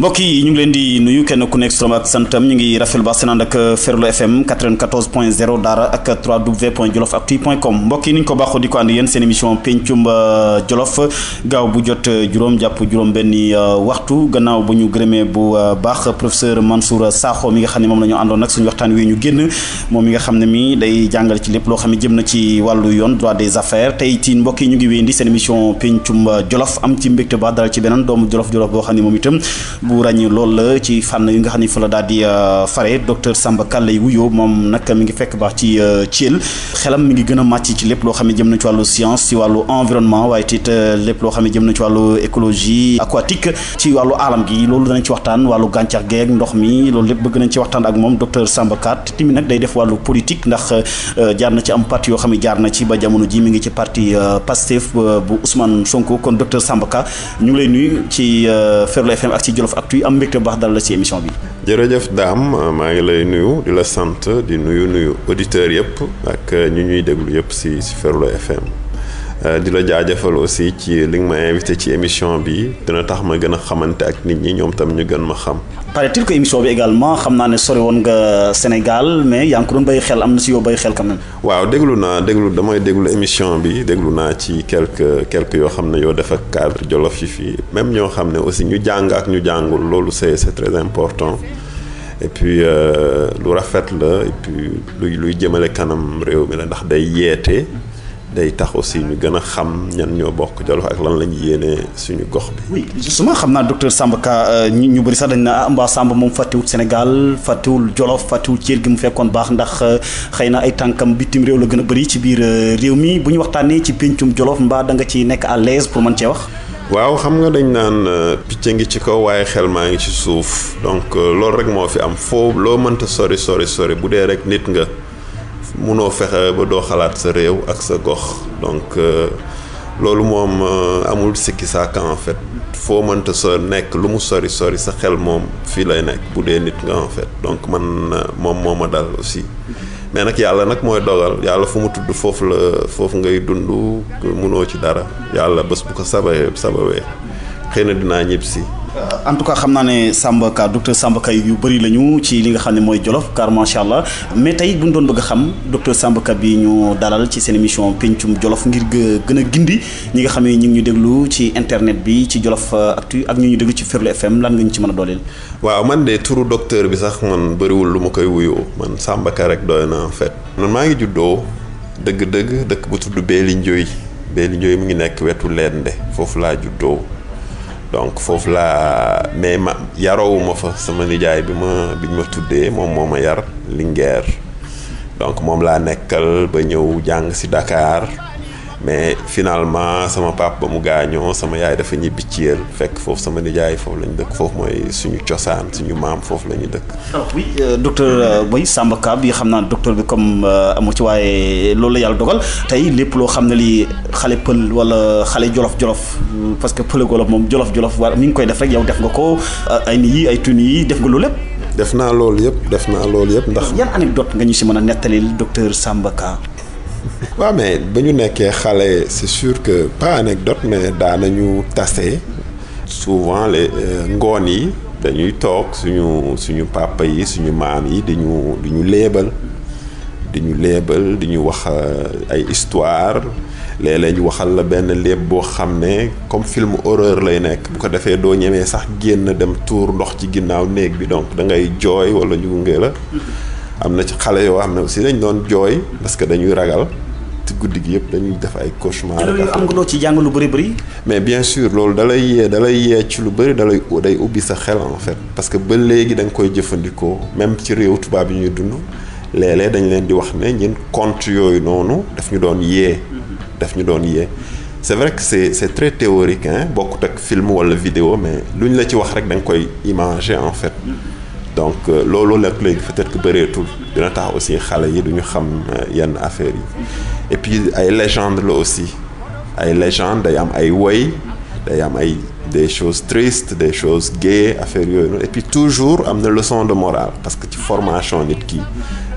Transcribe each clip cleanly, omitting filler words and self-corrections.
mbokk yi ñu ngi leen di nuyu kenn ku nekk turam ak santam ñu ngi rafetlu baax seen ànd ak Ferlo FM 94.0 Daara ak www.jolofactu.com mbokk yi ni ñu ko baaxoo di ko ànd yéen seen émission pencum Jolof gaaw bu jot juróom jàpp juróom benni waxtu gannaaw bu ñu gërëmee bu baax professeur Mansour Sakho mi nga xam ne moom la ñu àndoon nag suñu waxtaan wi ñu génn moom mi nga xam ne mi day jàngal ci lépp loo xam ne jëm na ci wàllu yoon droit des affaires tey tiin mbokk yi ñu ngi wéyandi seen émission pencum Jolof am ci mbégte baax dalal ci beneen doomu Jolof boo xam ne moom itam bu ràññi lool la ci fànn yi nga xam ne fa la daal di fare docteur Samba Ka lay wuyoo moom nag mi ngi fekk baax ci Thiel xelam mi ngi gën a màcc ci lépp loo xam ne jëm na ci wàllu science ci wàllu environnement waaye it lépp loo xam ne jëm na ci wàllu écologie aquatique ci wàllu alam gi loolu danañ ci waxtaan wàllu gàncax geeg ndox mi loolu lépp bëgg nañ ci waxtaan ak moom docteur Samba Ka tamit nag day def wàllu politique ndax jaar na ci am parti yoo xam ne jaar na ci ba jamono ji mi ngi ci parti Pastef bu Ousmane Sonko kon docteur Samba Ka ñu ngi lay nuyu ci Ferlo FM ak ci Jolof Actu am mbégte baax dal la ci émission bi. jërëjëf Dame maa ngi lay nuyu di la sant di nuyu auditeurs yëpp ak ñu ñuy déglu yëpp si Ferlo FM di la jaajëfal aussi ci li nga ma invité ci émission bi dina tax ma gën a xamante ak nit ñi ñoom tam ñu gën ma xam. paraît-il que émission bi également xam naa ne sori woon nga Sénégal mais yaa ngi ko doon bàyyi xel am na si yow bàyyi xel quand même. waaw damay déglu émission bi déglu naa ci quelques yoo xam ne yoo def ak cadre Jolof yi fii même ñoo xam ne aussi ñu jàng ak ñu jàngul loolu c'est très important et puis lu rafet la et puis luy jëmale kanam réew mi la ndax day yeete. day tax aussi ñu gën a xam ñan ñoo bokk Jolof ak lan lañu yéene suñu gox bi. oui justement xam naa docteur Samba Ka ñu bëri sax dañ na mbaa Samba moom fàttewul Sénégal fàttewul Jolof fàttewul Thiel gi mu fekkoon baax ndax xëy na ay tànkam bitim réew la gën a bëri ci biir réew mi bu ñu waxtaanee ci pencum Jolof mbaa da nga ci nekk à l'aise pour mën cee wax. waaw xam nga dañ naan picc ngi ci kaw waaye xel maa ngi ci suuf donc loolu rek moo fi am foo loo mënta sori bu dee rek nit nga. munoo fexe ba doo xalaat sa réew ak sa gox donc loolu moom amul sikki saaka en fait foo mënta nekk lu mu sori sa xel moom fii lay nekk bu dee nit nga en fait donc man moom moo ma dal aussi mais nag yàlla nag mooy dogal yàlla fu mu tudd foofu ngay dund munoo ci dara yàlla bés bu ko sabawee xëy na dinaa ñib si. en tout cas xam naa ne Samba Ka docteur Samba Ka yu bëri lañu ci li nga xam ne mooy Jolof car macha allah mais tey bu ñu doon bëgg a xam docteur Samba Ka bi ñu dalal ci seen émission pencum Jolof ngir gën a gindi ñi nga xam ne ñu ngi ñu déglu ci internet bi ci Jolof Actu ak ñu déglu ci Ferlo FM lan nga ñu ci mën a dooleel. waaw man de turu docteur bi sax man bëriwul lu ma koy wuyoo man Samba Ka rek doy na en fait. man maa ngi juddoo dëgg dëkk bu tudd Beeli Ndioy mu ngi nekk wetu Lende foofu laa juddoo. donc foofu laa mais ma yaroowuma fa sama nijaay bi ñu ma tuddee moom moo ma yar Linguère donc moom laa nekkal ba ñëw jàng ci Dakar mais finalement sama papa ba mu gaañoo sama yaay dafa ñibbi Thiel fekk foofu sama nijaay foofu lañu dëkk foofu mooy suñu cosaan suñu maam foofu la ñu dëkk. alors oui docteur Boy Samba Ka bi xam naa docteur bi comme amu ci waaye loolu la yàlla dogal tey lépp loo xam ne li xale pël wala xale jolof parce que pël wala moom jolof war mi ngi koy def rek yow def nga ko ay ni yi ay tuni yi def nga loolu lépp. def naa loolu yëpp ndax. yan anecdote nga ñu si mën a nettalil docteur Samba Ka. waaw mais ba ñu nekkee xale c'est sûr que pas anecdote mais daanañu tase souvent les ngoon yi dañuy toog suñu papa yi suñu maam yi di ñu léebal di ñu wax ay histoire léeg-léeg ñu waxal la benn léeb boo xam ne comme film horreur lay nekk bu ko defee doo ñemee sax génn dem tuur ndox ci ginnaaw néeg bi donc da ngay jooy wala ñu gunge la. am na ci xale yoo xam ne aussi dañ doon jooy parce que dañuy ragal ci guddi gi yëpp dañuy def ay cauchemar. am nga loo ci jàng lu bëri. mais bien sûr loolu dalay yee ci lu bëri day ubbi sa xel en fait parce que ba léegi da nga koy jëfandikoo même ci réew tubaab yi ñuy dund léeg-léeg dañ leen di wax ne ñun conte yooyu noonu daf ñu doon yee. c'est vrai que c'est très théorique hein bokkut ak film wala vidéo mais luñ la ci wax rek da nga koy imager en fait. donc loolu nag léegi peut-être que bëreetul dina tax aussi xale yi duñu xam yenn affaires yi et puis ay légende la aussi ay légende day am ay woy day am ay des choses tristes des choses gaies affaire yooyu noonu et puis toujours am na leçon de morale parce que ci formation nit ki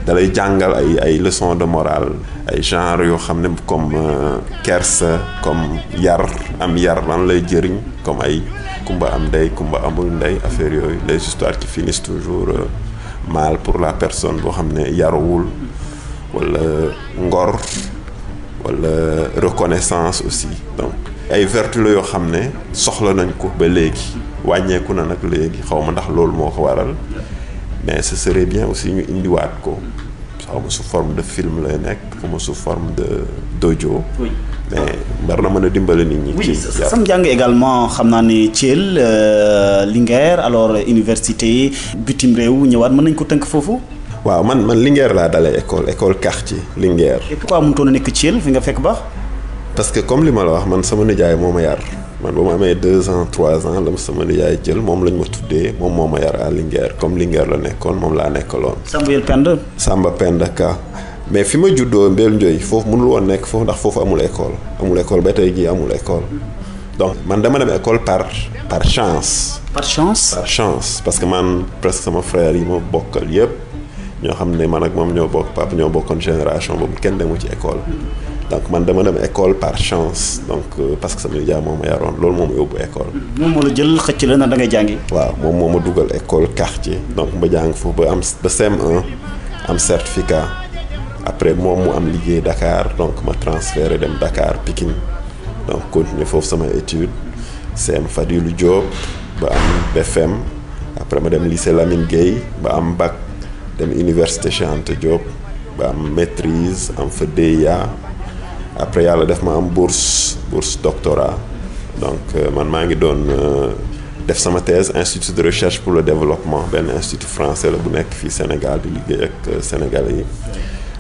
dalay jàngal ay leçon de morale ay genre yoo xam ne comme kersa comme yar lan lay jëriñ comme ay kumba am ndey kumba amul ndey affaire yooyu les histoires qui finissent toujours mal pour la personne boo xam ne yaruwul wala ngor wala reconnaissance aussi donc ay vertu la yoo xam ne soxla nañ ko ba léegi wàññeeku na nag léegi xaw ma ndax loolu moo ko waral mais ce serait bien aussi ñu indiwaat ko xaw ma sous forme de film lay nekk xaw ma sous forme d'audio. Oui. Mais war na mën a dimbale nit ñi. Oui sam njàng également xam naa ne Thiel Linguère alors université bitim réew ñëwaat mën nañ ko tënk foofu. waaw man Linguère laa dalee école quartier Linguère. Et pourquoi mënutoon a nekk Thiel fi nga fekk baax. parce que comme li ma la wax man sama nijaay moo ma yar man ba ma amee 2 ans 3 ans la ma sama nijaay jël moom lañ ma tuddee moom moo ma yar à Linguère comme Linguère la nekkoon moom laa nekkaloon. Samba Penda Ka. mais fi ma juddoo Mbel Ndioy foofu mënul woon nekk foofu ndax foofu amul école ba tey jii amul école donc man dama dem école par chance. par chance parce que man presque sama frère yi ma bokkal yëpp ñoo xam ne man ak moom ñoo bokk papa ñoo bokkoon génération boobu kenn demu ci école. donc man dama dem école par chance donc parce que sama nijaay moo ma yaroon loolu moo ma yóbbu école. moom moo la jël xëcc la na da ngay jàngi. waaw moom moo ma dugal école quartier donc ma jàng foofu ba CM1 am certificat. après moom mu am liggéey Dakar donc ma transféré dem Dakar Pikine donc continuer foofu sama étude CM Fadilou Diop ba am BFM après ma dem lycée Lamine Gueye ba am bac dem université Cheikh Anta Diop ba am maîtrise am fa DEA après yàlla def ma am bourse doctorat donc man maa ngi doon def sama thèse institut de recherche pour le développement benn institut français la bu nekk fii Sénégal di liggéey ak sénégalais yi.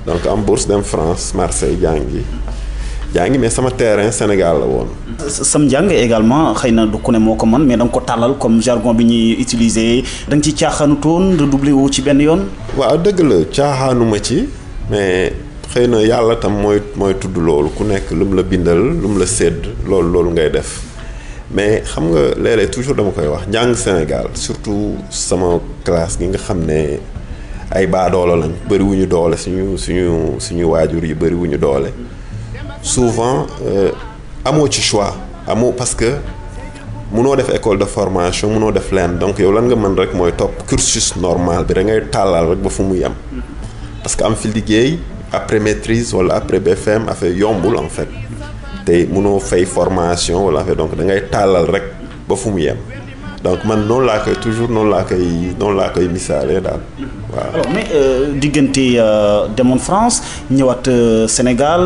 donc am bourse dem France Marseille jàngi mais sama terrain Sénégal la woon. sam njàng également xëy na du ku ne moo ko mën mais da nga ko tàllal comme jargon bi ñuy utiliser da nga ci caaxaanutoon redoublé wu ci benn yoon. waaw dëgg la caaxaanuma ci mais xëy na yàlla tam mooy tudd loolu ku nekk lu mu la bindal lu mu la sédd loolu ngay def mais xam nga léeg-léeg toujours dama koy wax njàng Sénégal surtout sama classe gi nga xam ne. ay baadoolo lañ bëriwuñu doole suñu waajur yi bëriwuñu doole souvent amoo ci choix amoo parce que munoo def école de formation munoo def leen donc yow lan nga mën rek mooy topp cursus normal bi da ngay tàllal rek ba fu muy yem parce que am fi liggéey après maîtrise wala après BFM affaire yombul en fait te munoo fay formation wala affaire donc da ngay tàllal rek ba fu mu yem donc man noonu laa koy misaalee daal waaw. alors mais diggante demoon France ñëwaat Sénégal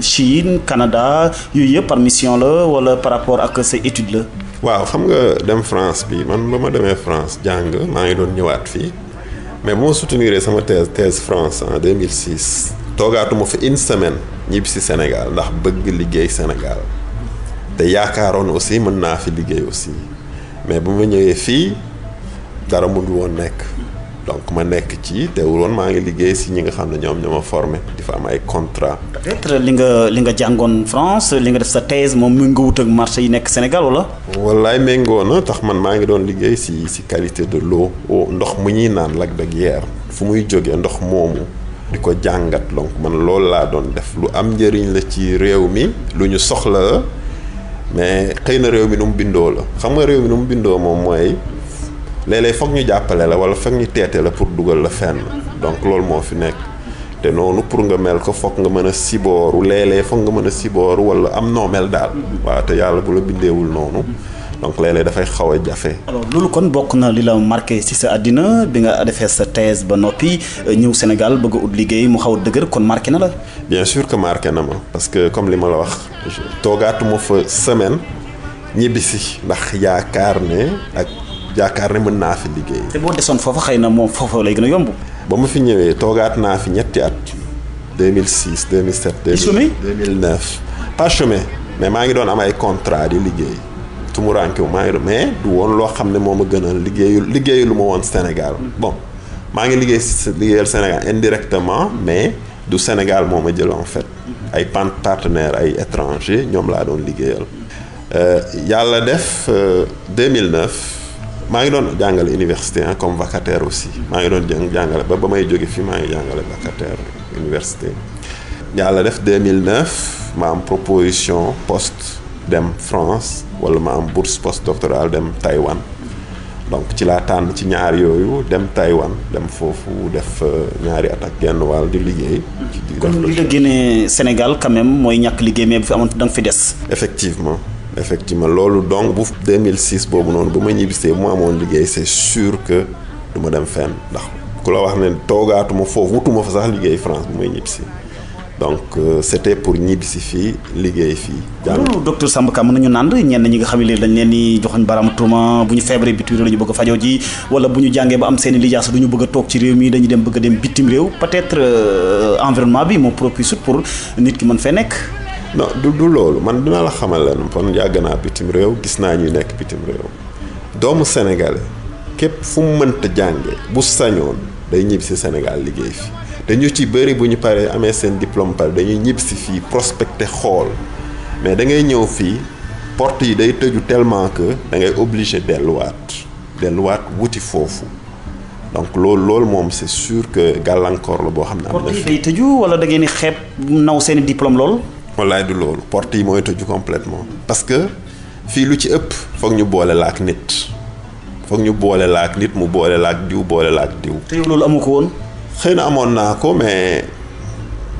Chine Canada yooyu yëpp par mission la wala par rapport ak say études la. waaw xam nga dem France bi man ba ma demee France jàng maa ngi doon ñëwaat fii mais bu ma soutenir sama thèse France en 2006 toogaatuma fa une semaine ñibbi si Sénégal ndax bëgg liggéey Sénégal te yaakaaroon aussi mën naa fi liggéey aussi. mais bu ma ñëwee fii dara mënul woon nekk donc ma nekk ci teewul woon maa ngi liggéey si ñi nga xam ne ñoom ñoo ma formé di fa am ay contrat. peut-être li nga jàngoon France li nga def sa thèse moom mu nga wut ak marché yi nekk Sénégal wala. wallaay méngoo na tax man maa ngi doon liggéey si qualité de l'eau ndox mu ñuy naan Lac de Guiers fu muy jógee ndox moomu di ko jàngat donc man loolu laa doon def lu am njëriñ la ci réew mi lu ñu soxla la. mais xëy na réew mi nu mu bindoo la xam nga réew mi nu mu bindoo moom mooy léeg-léeg foog ñu jàppale la wala foog ñu teete la pour dugal la fenn donc loolu moo fi nekk te noonu pour nga mel ko foog nga mën a sibooru léeg-léeg foog nga mën a sibooru wala am noo mel daal waaw te yàlla bu la bindeewul noonu donc léeg-léeg dafay xaw a jafe. alors loolu kon bokk na li la marqué ci sa àddina bi nga defee sa thèse ba noppi ñëw Sénégal bëgg a ut liggéey mu xaw a dëgër kon marqué na la. bien sûr que marqué na ma parce que comme li ma la wax toogaatuma fa semaine ñibbisi ndax yaakaar ne mën naa fi liggéey. te boo desoon foofa xëy na moom foofa lay gën a yomb. ba ma fi ñëwee toogaat naa fi ñetti at 2006 2007 2009 pas chômé mais maa ngi doon am ay contrat di liggéey. tumuraanke maa ngi doon mais du woon loo xam ne moo ma gënal liggéeyu lu ma woon Sénégal bon maa ngi liggéeyal Sénégal indirectement mais du Sénégal moo ma jël en fait ay partenaires ay étrangers ñoom laa doon liggéeyal yàlla def 2009 maa ngi doon jàngale université comme vacataire aussi maa ngi doon jàngale ba may jóge fii maa ngi jàngale vacataire université. yàlla def 2009 ma am proposition poste dem France wala ma am bourse postdoctorale dem Taïwan donc ci laa tànn ci ñaar yooyu dem Taïwan dem foofu def ñaari at ak genn wàll di liggéey. kon li la génnee Sénégal quand même mooy ñàkk liggéey mais bu fi amoon da nga fi des. effectivement loolu donc bu 2006 boobu noonu ba ma ñibbisee mu amoon liggéey c'est sûr que du ma dem fenn ndax ku la wax ne toogaatuma foofu wutuma fa sax liggéey France bu may ñibbisi donc c'était pour ñibbisi fii liggéey fii. loolu docteur Samba Ka mën nañu naan ñenn ñi nga xam ne dañ leen di joxoñ baaraam tuuma bu ñu feebaree bitim réew la ñu bëgg a fajoo ji wala bu ñu jàngee ba am seen i lijaasa du ñu bëgg a toog ci réew mi dañuy dem bëgg a dem bitim réew peut-être environnement bi moo propice pour nit ki mën fee nekk. non du loolu man dinaa la xamal leen kon yàgg naa bitim réew gis naa ñuy nekk bitim réew doomu sénégalais képp fu mu mënta jànge bu sañoon day ñibbisi Sénégal liggéey fi te ñu ci bëri bu ñu paree amee seen diplôme pare dañuy ñibbisi fii prospecté xool mais da ngay ñëw fii porte yi day tëju tellement que da ngay obligé delluwaat wuti foofu donc loolu moom c'est sûr que gàllankoor la boo xam ne am na. porte yi day tëju wala da ngeen di xeeb naw seen diplôme lool. wallaay du loolu porte yi mooy tëju complètement parce que fii lu ci ëpp foog ñu boole la ak nit mu boole la ak diw boole la ak diw. te yow loolu amu ko woon. xëy na amoon naa ko mais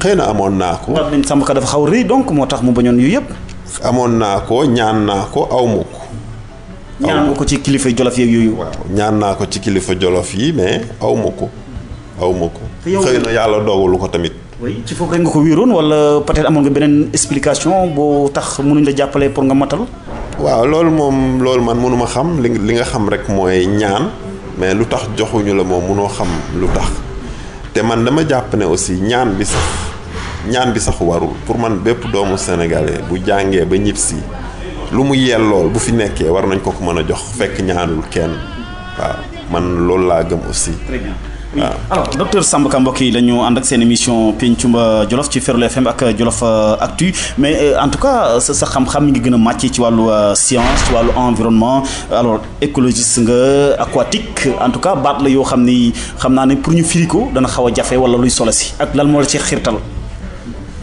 waaw Samba Ka dafa xaw rëy donc moo tax mu bañoon yu yëpp. amoon naa ko ñaan naa ko aw ma ko. ñaan nga ko ci kilifa jolof yeeg yooyu. waaw ñaan naa ko ci kilifa jolof yi mais aw ma ko. xëy na yàlla dogalu ko tamit. oui ci foofu rek nga ko wéeroon wala peut-être amoon nga beneen explication boo tax mënuñ la jàppale pour nga matal. waaw loolu man mënuma xam li nga xam rek mooy ñaan mais lu tax joxuñu la moom mënoo xam lu tax te man dama jàpp ne aussi ñaan bi sax warul pour man bépp doomu sénégalais bu jàngee ba ñibbisi lu mu yellool bu fi nekkee war nañ ko mën a jox fekk ñaanul kenn waaw man loolu laa gëm aussi. Très bien. Oui. Alors docteur Samba Ka mbokk yi dañu ànd ak seen émission Pencum Jolof ci Ferlo FM ak Jolof Actu mais en tout cas sa xam-xam mi ngi gën a màcc ci wàllu science ci wàllu environnement alors écologiste nga aquatique en tout cas baat la yoo xam ni xam naa ne pour ñu firi ko dana xaw a jafe wala luy solo si ak lan moo la ci xiirtal.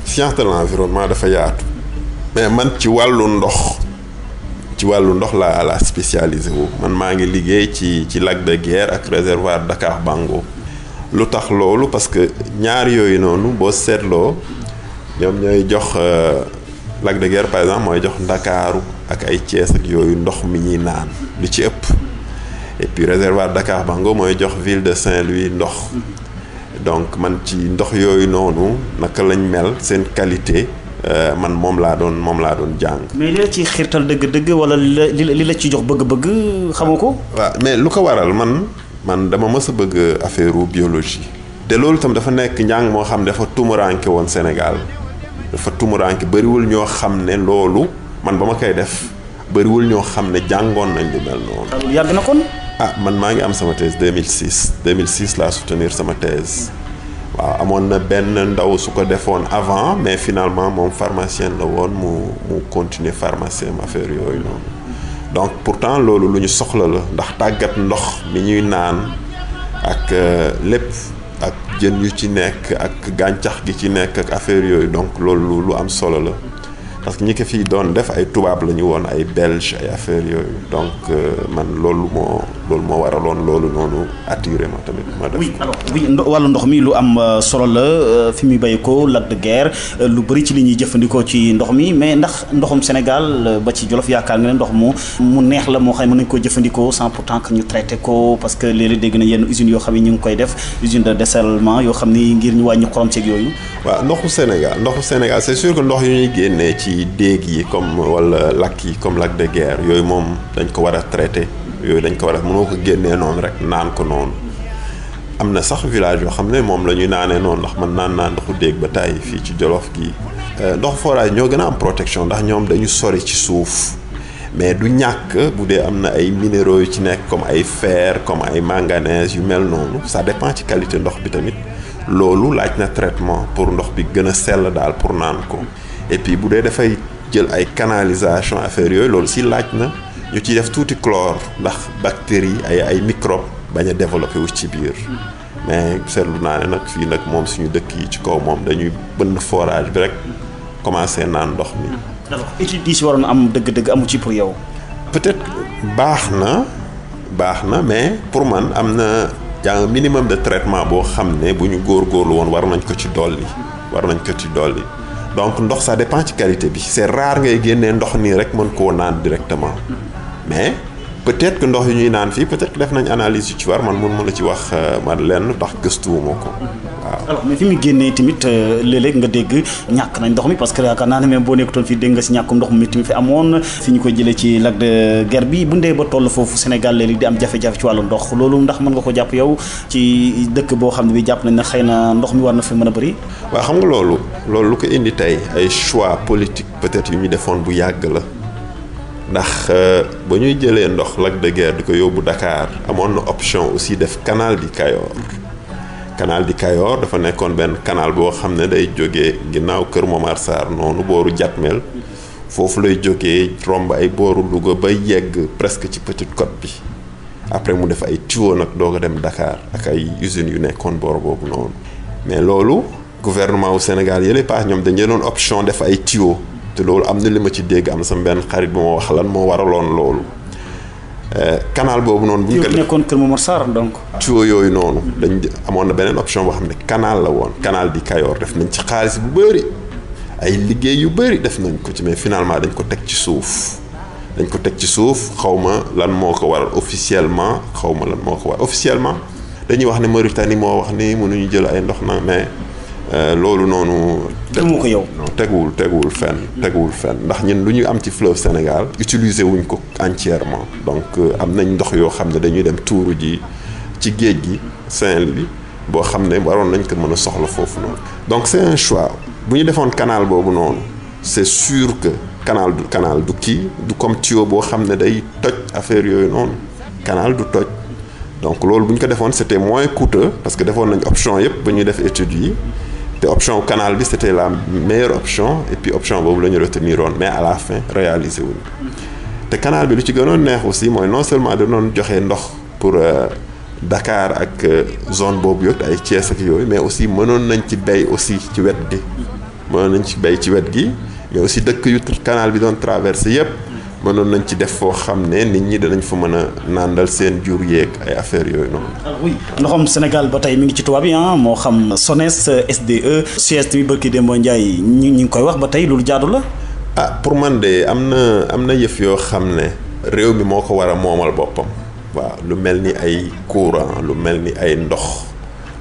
science de l'environnement dafa yaatu mais man ci wàllu ndox la spécialisé wu man maa ngi liggéey ci lac de Guiers ak réservoir Dakar Bango lu tax loolu parce que ñaar yooyu noonu boo seetloo ñoom ñooy jox lac de Guiers par exemple mooy jox Ndakaaru ak ay Thiès ak yooyu ndox mi ñuy naan lu ci ëpp et puis réservoir Dakar Bango mooy jox ville de Saint-Louis ndox donc man ci ndox yooyu noonu naka lañ mel seen qualité man moom laa doon jàng. mais li la ci xiirtal dëgg-dëgg wala li la ci jox bëgg-bëgg xamoo ko. waaw mais lu ko waral man dama mës a bëgg affaire biologie. te loolu tam dafa nekk njàng moo xam ne dafa tumuranke woon Sénégal dafa tumuranke bëriwul ñoo xam ne loolu man ba ma koy def bëriwul ñoo xam ne jàngoon nañ lu mel noonu. yàgg na kon. man maa ngi am sama thèse 2006 laa soutenir sama thèse. waaw amoon na benn ndaw su ko defoon avant mais finalement moom pharmacien la woon mu continuer pharmacien affaire yooyu noonu donc pourtant loolu lu ñu soxla la ndax tàggat ndox mi ñuy naan ak lépp ak jën yu ci nekk ak gàncax gi ci nekk ak affaire yooyu donc loolu lu am solo la parce que ñi ko fii doon def ay tubaab la ñu woon ay belge ay affaire yooyu donc man loolu moo waraloon loolu noonu attiré ma tamit ma def. oui alors wàllu ndox mi lu am solo la fi muy bàyyi ko lac de Guiers lu bëri ci li ñuy jëfandikoo ci ndox mi mais ndax ndoxum Sénégal ba ci Jolof yaakaar nga ne ndox mu neex la moo xam ne mën nañu koo jëfandikoo sans pourtant que ñu traité ko parce que léeg-léeg dégg na yenn usines yoo xam ne ñu ngi koy def usine de dessalement yoo xam ni ngir ñu wàññi xorom ceeg yooyu. waaw ndoxu Sénégal c'est sûr que ndox yu ñuy génnee ci déeg yi comme wala lac yi comme lac de Guiers yooyu moom dañ ko war a traité yooyu dañ ko war a mënoo ko génnee noonu rek naan ko noonu am na sax village yoo xam ne moom la ñuy naanee noonu ndax man naan ndoxu déeg ba tàyyi fii ci Jolof gi ndoxu forage ñoo gën a am protection ndax ñoom dañu sori ci suuf mais du ñàkk bu dee am na ay minéraux yu ci nekk comme ay fer comme ay manganèse yu mel noonu ça dépend ci qualité ndox bi tamit loolu laaj na traitement pour ndox bi gën a sell daal pour naan ko et puis bu dee dafay jël ay canalisation affaire yooyu loolu si laaj na ñu ciy def tuuti chlore ndax bactéries ay microbes bañ a développé wu ci biir mais seetlu naa ne nag fii nag moom suñu dëkk yi ci kaw moom dañuy bënn forage bi rek commencé naan ndox mi. alors études yi si waroon am dëgg-dëgg amu ci pour yow. peut-être baax na mais pour man am na yaa un minimum de traitement boo xam ne bu ñu góorgóorlu woon war nañ ko ci dolli. donc ndox ça dépend ci qualité bi c'est rare ngay génnee ndox nii rek mën koo naan directement mais peut-être que ndox yu ñuy naan fii peut-être que def nañ analyse yu ci war man mun la ci wax man lenn ndax gëstuwuma ko waaw. alors mais fi mu génnee tamit léeg-léeg nga dégg ñàkk nañ ndox mi parce que yaakaar naa ne même boo nekkutoon fii dégg nga si ñàkkum ndox mi tamit fi amoon fi ñu ko jëlee ci lac de Guiers bi bu ndee ba toll foofu Sénégal léegi di am jafe-jafe ci wàllu ndox loolu ndax mën nga ko jàpp yow ci dëkk boo xam ne bi jàpp nañ ne xëy na ndox mi war na fi mën a bëri. waaw xam nga loolu lu ko indi tey ay choix politique peut-être yu ñu defoon bu yàgg la ndax ba ñuy jëlee ndox lac de Guiers di ko yóbbu Dakar amoon na option aussi def canal du Cayor dafa nekkoon benn canal boo xam ne day jógee ginnaaw Kër Momar Sarr noonu booru Jatmel foofu lay jógee romb ay booru Louga ba yegg presque ci Petite Côte bi après mu def ay tuyaux nag doog a dem Dakar ak ay usines yu nekkoon boor boobu noonu mais loolu gouvernement wu Sénégal yële paas ñoom dañ jëloon option def ay tuyaux te loolu am na li ma ci dégg am sama benn xarit bu ma wax lan moo waraloon loolu canal boobu noonu. bu ñu ko nekkoon Kër Momar Sarr donc. tuyaux yooyu noonu. dañ amoon na beneen option boo xam ne canal la woon canal di Kayor def nañ ci xaalis bu bëri ay liggéey yu bëri def nañ ko ci mais finalement dañ ko teg ci suuf. xaw ma lan moo ko waral officiellement officiellement dañuy wax ne Mauritanie moo wax ni mënuñu jël ay ndox na mais. loolu noonu. tegu ko yow. non teguwul fenn ndax ñun lu ñu am ci fleuve Sénégal utiliser wuñ ko entièrement donc am nañ ndox yoo xam ne dañuy dem tuuru ji ci géej gi Saint-Louis boo xam ne waroon nañ ko mën a soxla foofu noonu. donc c'est un choix bu ñu defoon canal boobu noonu c'est sûr que canal du kii du comme tuyau boo xam ne day toj affaire yooyu noonu canal du toj donc loolu bu ñu ko defoon c'était moins coûteux parce que defoon nañ option yépp ba ñuy def études yi. te option canal bi c'était la meilleure option et puis option boobu la ñu retenir woon mais à la fin réalisé wuñu te canal bi lu ci gënoon neex aussi mooy non seulement da doon joxe ndox pour Dakar ak zone boobu yëpp ay Thiès ak yooyu mais aussi mënoon nañ ci bay aussi ci wet gi mais aussi dëkk yu canal bi doon traversé yépp mënoon nañ ci def foo xam ne nit ñi danañ fa mën a nàndal seen jur yeeg ay affaires yooyu noonu. oui ndoxam Sénégal ba tey mi ngi ci tubaab yi moo xam SONES SDE Suez bi barki Demba Ndiaye ñi ngi koy wax ba tey loolu jaadu la. pour man de am na yëf yoo xam ne réew mi moo ko war a moomal boppam. waaw lu mel ni ay courant lu mel ni ay ndox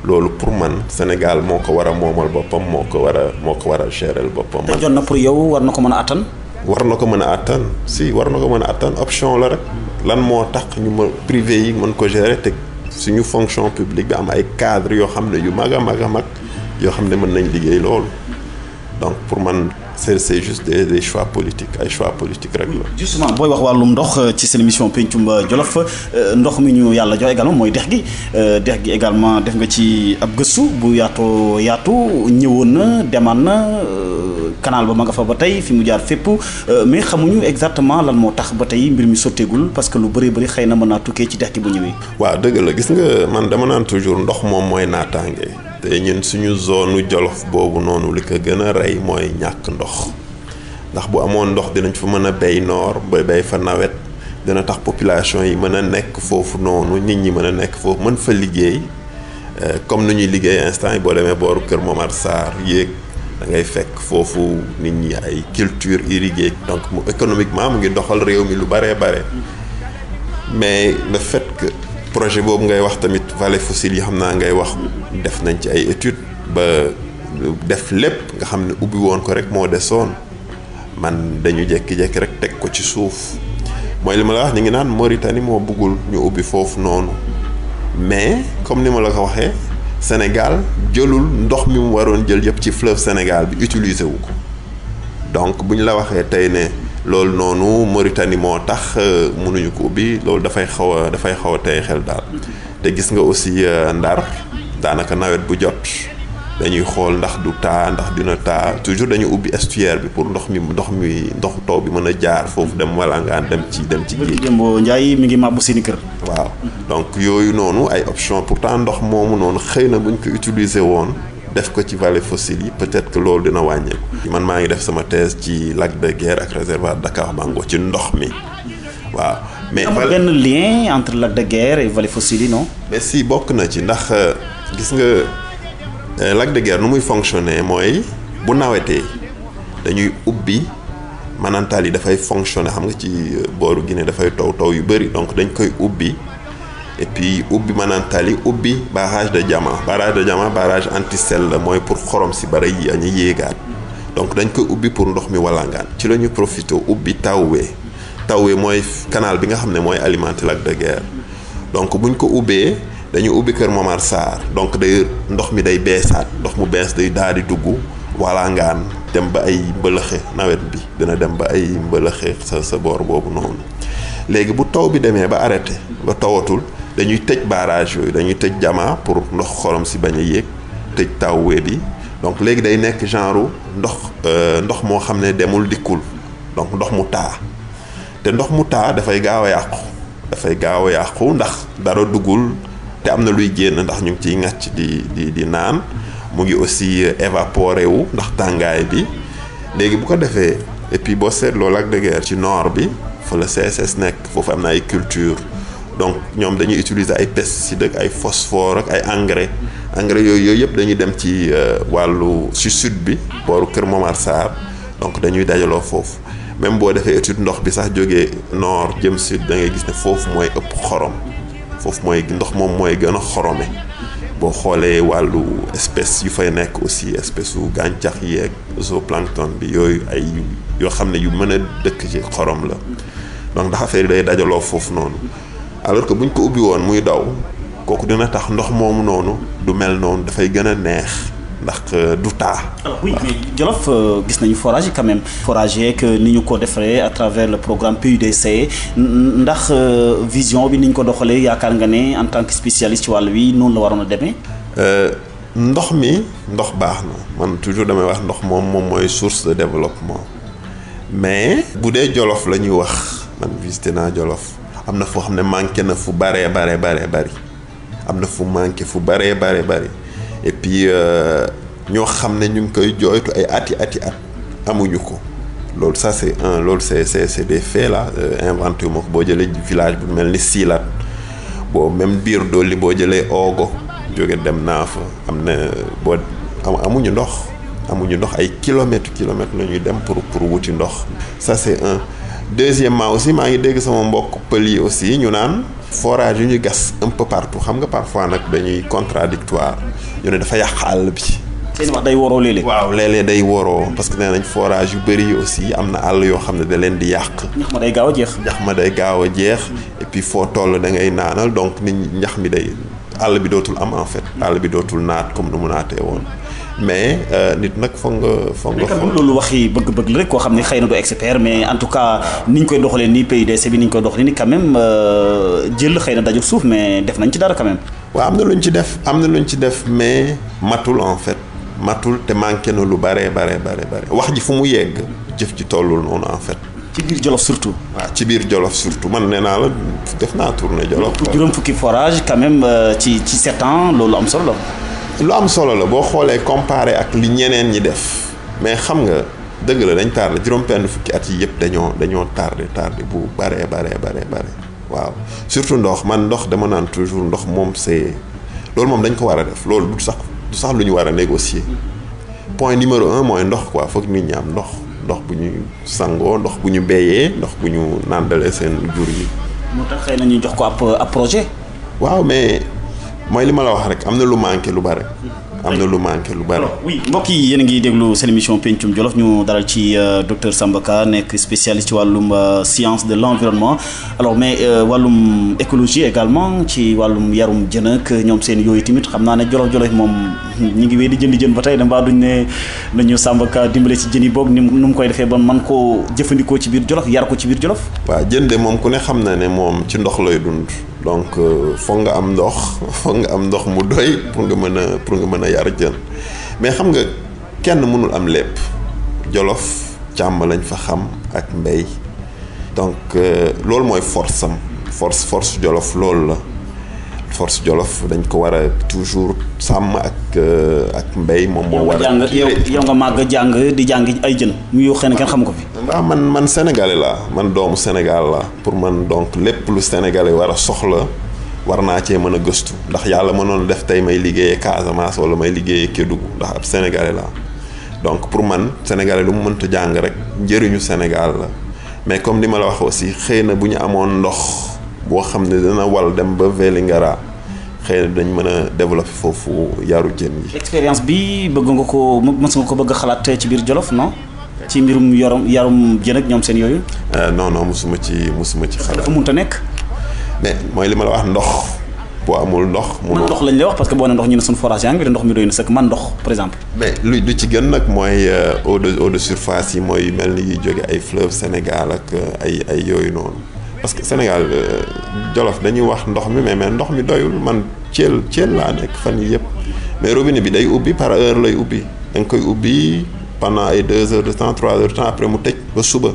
loolu pour man Sénégal moo ko war a moomal boppam moo ko war a gérer boppam. te jot na pour yow war na ko mën a attan. war na ko mën a attan option la rek lan moo tax ñu privé yi mën ko gérer te suñu fonction publique bi am ay cadres yoo xam ne yu mag a mag yoo xam ne mën nañ liggéey loolu donc pour man c'est juste des choix politiques ay choix politiques rek la. justement booy wax wàllum ndox ci seen émission Pencum Jolof ndox mi ñu yàlla jox également mooy dex gi également def nga ci ab gëstu bu yaatu ñëwoon na demaan na canal ba ma nga fa ba tey fi mu jaar fépp mais xamuñu exactement lan moo tax ba tey mbir mi sotteegul parce que lu bëri xëy na mën naa tukkee ci dex gi bu ñëwee. waaw dëgg la gis nga man dama naan toujours ndox moom mooy naataange. te ñun suñu zone Jolof boobu noonu li ko gën a rey mooy ñàkk ndox ndax bu amoon ndox dinañ fa mën a béy noor ba béy fa nawet dina tax population yi mën a nekk foofu noonu nit ñi mën a nekk foofu mën fa liggéey comme nu ñuy liggéey instant yi boo demee booru Kër Momar Sarr yéeg da ngay fekk foofu nit ñi ay culture irriguée donc mu économiquement mu ngi doxal réew mi lu bare mais le fait que projet boobu ngay wax tamit vallée fossile yi xam naa ngay wax def nañ ci ay études ba def lépp nga xam ne ubbi woon ko rek moo desoon man dañu jékki-jékki rek teg ko ci suuf mooy li ma la wax ñu ngi naan Mauritanie moo bëggul ñu ubbi foofu noonu mais comme ni ma la ko waxee Sénégal jëlul ndox mi mu waroon jël yëpp ci fleuve Sénégal bi utiliser wu ko donc bu ñu la waxee tey ne loolu noonu Mauritanie moo tax mënuñu ko ubbi loolu dafay xaw a tey xel daal te gis nga aussi Ndar daanaka nawet bu jot dañuy xool ndax du taa ndax dina taa toujours dañu ubbi estuaire bi pour ndoxu taw bi mën a jaar foofu dem walangaan dem ci géej. Dembo Ndiaye mi ngi màbbu seeni kër. waaw donc yooyu noonu ay option pourtant ndox moomu noonu xëy na buñ ko utiliser woon def ko ci vallée fossile yi peut-être que loolu dina wàññeeku. man maa ngi def sama thèse ci lac de Guiers ak réservoir Dakar Bango ci ndox mi waaw. mais amul benn lien entre lac de Guiers et vallée fossile yi non. mais si bokk na ci ndax gis nga lac de Guiers nu muy fonctionner mooy bu nawetee dañuy ubbi manantal yi dafay fonctionner xam nga ci booru Guinée dafay taw yu bëri donc dañ koy ubbi et puis ubbi manantal yi ubbi barrage de Diama barrage anti-sel la mooy pour xorom si bara yi añu yéegaat donc dañ koy ubbi pour ndox mi walangaan ci la ñu profité ubbi tawwee mooy canal bi nga xam ne mooy alimenter lac de Guiers donc buñ ko ubbee dañu ubbi Kër Momar Sarr donc day ndox mi day beesaat ndox mu bees day daal di dugg walangaan dem ba ay mbëlëxe nawet bi dina dem ba ay mbëlëxe sa boor boobu noonu léegi bu taw bi demee ba arrêté ba tawatul dañuy tëj barrage yooyu dañuy tëj Diama pour ndox xorom si bañ a yéeg tëj tawwee bi donc léegi day nekk genre ndox moo xam ne demul dikkul donc ndox mu taa te ndox mu taa dafay gaaw a yàqu ndax dara duggul te am na luy génn ndax ñu ngi ciy ŋàcc di naan mu ngi aussi évaporé wu ndax tàngaay bi léegi bu ko defee et puis boo seetloo lac de Guiers ci nord bi fa la CSS nekk foofu am na ay culture donc ñoom dañuy utiliser ay pesticides ak ay phosphore ak ay engrais yooyu yëpp dañuy dem ci wàllu ci sud bi booru Kër Momar Sarr donc dañuy dajaloo foofu même boo defee étude ndox bi sax jógee nord jëm sud da ngay gis ne foofu mooy ëpp xorom foofu mooy ndox moom mooy gën a xorome boo xoolee wàllu espèce yu fay nekk aussi espèce u gàncax yeeg zooplancton bi yooyu ay yoo xam ne yu mën a dëkk ci xorom la donc ndax affaire yi day dajaloo foofu noonu alors que buñ ko ubbi woon muy daw kooku dina tax ndox moomu noonu du mel noonu dafay gën a neex ndax du taa. alors oui mais Jolof gis nañu forage quand même forage yeeg ni ñu ko defaree à travers le programme PUDC ndax vision bi ni ñu ko doxalee yaakaar nga ne en tant que spécialiste ci wàll wi noonu la waroon a demee. ndox baax na man toujours damay wax ndox moom mooy source de développement mais bu dee Jolof la ñuy wax man visité naa Jolof am na foo xam ne manqué na fu baree bari am na fu manqué fu baree bari et puis ñoo xam ne ñu ngi koy jooytu ay ati at amuñu ko loolu ça c'est des faits là inventé moo ko boo jëlee village bu mel ni Silat boo même biir dolli boo jëlee Ogo jóge dem naa fa am na boo amuñu ndox ay kilomètres la ñuy dem pour wuti ndox ça c'est un. Deuxièmement aussi maa ngi dégg sama mbokk pël yi aussi ñu naan forage yu ñu gas un peu partout xam nga parfois nag dañuy contradictoire ñu ne dafa yàq àll bi. seen wax day woroo léeg-léeg. waaw léeg-léeg day woroo parce que nee nañ forage yu bëri aussi am na àll yoo xam ne da leen di yàq. ñax ma day gaaw a jeex. et puis foo toll da ngay naanal donc nit ñax mi day àll bi dootul am en fait. àll bi dootul naat comme nu mu naatee woon. mais nit nag foog nga loolu waxi bëgg-bëgg la rek koo xam ne xëy na du expert mais en tout cas ni ñu koy doxalee nii PUDC bi ni ñu koy doxalee nii quand même jël xëy na dajul suuf mais def nañ ci dara quand même. waaw am na luñ ci def mais matul en fait matul te manqué na lu bare wax ji fu mu yegg jëf ji tollul noonu en fait. ci biir Jolof surtout. waaw ci biir Jolof surtout man nee naa la def naa tournée Jolof. juróom fukki forage quand même ci 7 ans loolu am solo la. lu am solo la boo xoolee comparé ak li ñeneen ñi def mais xam nga dëgg la dañ tardé juróom-benn fukki at yi yëpp dañoo tardé bu bare waaw surtout ndox dama naan toujours ndox moom c'est loolu moom dañ ko war a def loolu du sax lu ñu war a négocier point numéro 1 mooy ndox quoi foog nit ñi am ndox bu ñu sangoo ndox bu ñu béyee ndox bu ñu nàndalee seen jur yi. moo tax xëy na ñu jox ko ab projet. waaw mais. mooy li ma la wax rek am na lu manqué lu bari. oui mbokk yi yéen a ngi déglu seen émission Pencum Jolof ñu dalal ci docteur Samba Ka nekk spécialiste ci wàllum science de l'environnement alors mais wàllum écologie également ci wàllum yarum jën ak ñoom seen yooyu tamit xam naa ne Jolof moom ñi ngi wéy di jën ba tey da mbaa duñ ne nañu Samba Ka dimbale ci jën yi boog ni mu koy defee ba man koo jëfandikoo ci biir Jolof yar ko ci biir Jolof. waaw jën de moom ku ne xam na ne moom ci ndox lay dund. donc foog nga am ndox mu doy pour nga mën a yar jën mais xam nga kenn mënul am lépp. Jolof càmm lañ fa xam ak mbéy donc loolu mooy force am force Jolof loolu la force Jolof dañ ko war a toujours sàmm ak mbéy moom moo war a yow nga màgg jàng di jàng ay jën mu xëy na kenn xam ko fi. waaw man sénégalais laa man doomu Sénégal la pour man donc lépp lu sénégalais war a soxla war naa cee mën a gëstu ndax yàlla mënoon def tey may liggéeyee Casamance wala may liggéeyee Kédougou ndax ab sénégalais laa donc pour man sénégalais lu mu mënta jàng rek njëriñu Sénégal la mais comme ni ma la wax aussi xëy na bu ñu amoon ndox boo xam ne dana wal dem ba Vélingara xëy na dañ mën a développer foofu yaru jën yi. expérience bi bëgg nga ko mës nga ko bëgg a xalaat ci biir Jolof non. ci mbirum yarum jën ak ñoom seen yooyu. non musuma ci xalaat. dafa mënut a nekk. mais mooy li ma la wax ndox boo amul ndox. man ndox lañ lay wax parce que boo ne ndox ñu ne suñu forage yaa ngi ndox mi doy na sëkk man ndox par exemple. mais lu ci gën nag mooy eau de surface yi mooy mel ni yuy jóge ay fleuve Sénégal ak ay yooyu noonu parce que Sénégal Jolof dañuy wax ndox mi mais ndox mi doyul man Thiel laa nekk fan yi yëpp mais robinet bi day ubbi par heure lay ubbi da nga koy ubbi pendant ay 2 heures de temps 3 heures de temps après mu tëj ba suba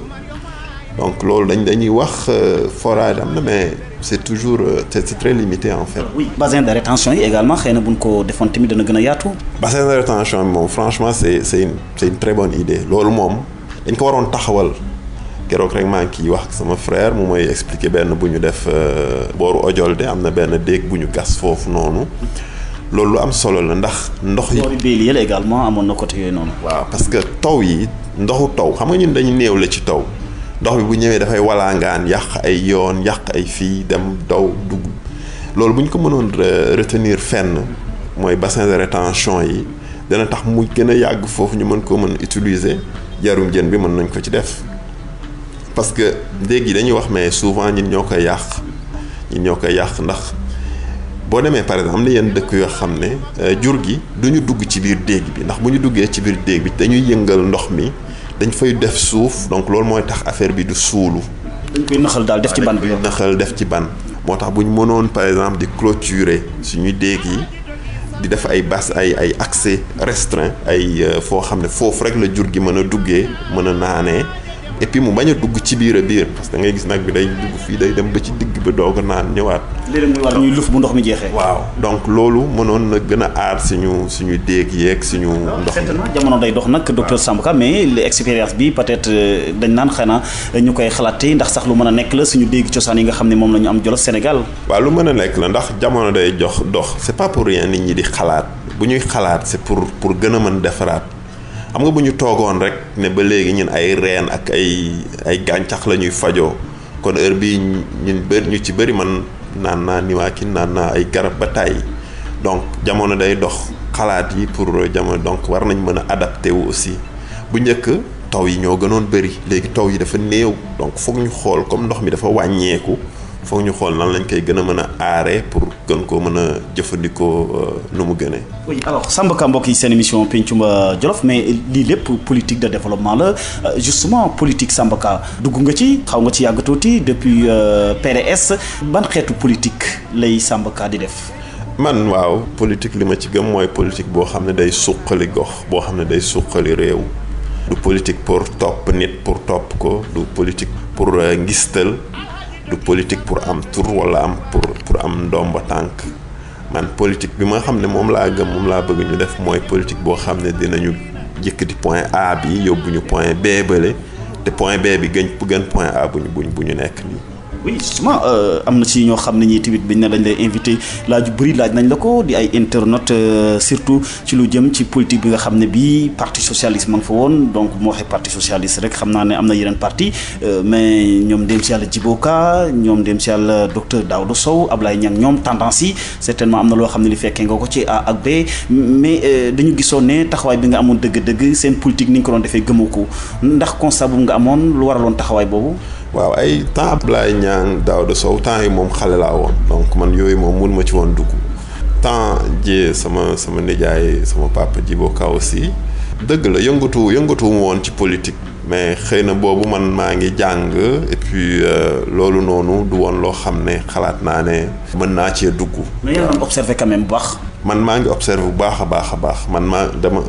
donc loolu dañuy wax forage am na mais c'est toujours c'est très limité en fait. oui bassin de rétention yi également xëy na buñ ko defoon tamit dana gën a yaatu. bassin de rétention bi moom franchement c'est une très bonne idée loolu moom dañ ko waroon taxawal keroog rek maa ngi ciy wax ak sama frère mu may expliquer benn bu ñu def booru Odiolde am na benn déeg bu ñu gas foofu noonu loolu lu am solo la ndax ndox yi. boori Bélier également amoon na côté yooyu noonu. waaw parce que taw yi ndoxu taw xam nga ñun dañu néew la ci taw. ndox bi bu ñëwee dafay walaangaan yàq ay yoon yàq ay fii dem daw dugg loolu bu ñu ko mënoon retenir fenn mooy bassin de rétention yi dana tax mu gën a yàgg foofu ñu mën koo mën utiliser jarum jën bi mën nañ ko ci def parce que déeg yi dañuy wax mais souvent ñun ñoo koy yàq ndax boo demee par exemple am na yenn dëkk yoo xam ne jur gi duñu dugg ci biir déeg bi ndax bu ñu duggee ci biir déeg bi dañuy yëngal ndox mi dañ fay def suuf donc loolu mooy tax affaire bi du suulu. dañ koy naxal daal def ci ban bi. def ci ban moo tax bu ñu mënoon par exemple di clôturer suñuy déeg yi di def ay bas ay accès restreint ay foo xam ne foofu rek la jur gi mën a duggee mën a naanee et puis mu bañ a dugg ci biir parce que da ngay gis nag bi day dugg fii day dem ba ci digg ba doog a naan ñëwaat. léeg-léeg muy war ñuy luf bu ndox mi jeexee. waaw donc loolu mënoon na gën a aar suñu déeg yeeg suñu ndox mi. jamono day dox nag docteur Samba Ka mais l'expérience bi peut-être dañ naan xanaa ñu koy xalaatee ndax sax lu mën a nekk la suñu déeg cosaan yi nga xam ne moom la ñu am Jolof Sénégal. waaw lu mën a nekk la ndax jamono day dox c'est pas pour rien nit ñi di xalaat bu ñuy xalaat c'est pour gën a mën defaraat. xam nga bu ñu toogoon rek ne ba léegi ñun ay reen ak ay gàncax la ñuy fajoo kon heure bii ñu ci bëri man naan naa niwaaki naan naa ay garab ba tàyyi donc jamono day dox xalaat yi pour jamono donc war nañ mën a adapté wu aussi bu njëkk taw yi ñoo gënoon bëri léegi taw yi dafa néew donc foog ñu xool comme ndox mi dafa wàññeeku foog ñu xool nan lañ koy gën a mën a aaree pour gën koo mën a jëfandikoo nu mu gënee. oui alors Samba Ka mbokk yi seen émission Pencum Jolof mais lii lépp politique de développement la justement politique Samba Ka dugg nga ci xaw nga ci yàgg tuuti depuis PDS ban xeetu politique lay Samba Ka di def. man waaw politique li ma ci gëm mooy politique boo xam ne day suqali gox boo xam ne day suqali réew. du politique pour topp nit pour topp ko du politique pour ngistal. du politique pour am tur wala am pour am ndomba tànk man politique bi ma xam ne moom laa gëm moom laa bëgg ñu def mooy politique boo xam ne dinañu yëkkati point A bi yóbbu ñu point B bële te point B bi gën point A bu ñu nekk nii. oui justement am na ci ñoo xam ne ñii tamit biñ ne dañ lay invité laaj yu bëri laaj nañ la ko di ay internautes surtout ci lu jëm ci politique bi nga xam ne bii parti socialiste ma nga fa woon donc moo waxee parti socialiste rek xam naa ne am na yeneen parti mais ñoom dem si yàlla Djibo Ka ñoom dem si yàlla docteur Daouda Sow Ablaye Niang ñoom tendance yi certainement am na loo xam ne li fekkee nga ko ci A ak B mais dañu gisoon ne taxawaay bi nga amoon dëgg-dëgg seen politique ni nga ko doon defee gëmoo ko ndax constat bu nga amoon lu waraloon taxawaay boobu. waaw ay temps Ablaye Niang Daouda Sow temps yi moom xale laa woon donc man yooyu moom mun ma ci woon dugg temps ji sama nijaay sama papa Djibo Ka aussi dëgg la yëngatu mu woon ci politique mais xëy na boobu man maa ngi jàng et puis loolu noonu du woon loo xam ne xalaat naa ne mën naa cee dugg. mais yaa ngi observé quand même bu baax. man maa ngi observé bu baax a baax man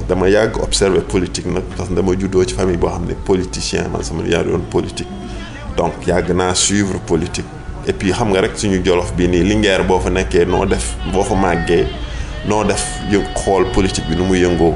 dama yàgg observé politique nag parce que dama juddoo ci famille boo xam ne politicien man sama yaa doon politique donc yàgg naa suivre politique et puis xam nga rek suñu Jolof bi nii Linguère boo fa nekkee noo def boo fa màggee noo def xool politique bi nu mu yëngoo.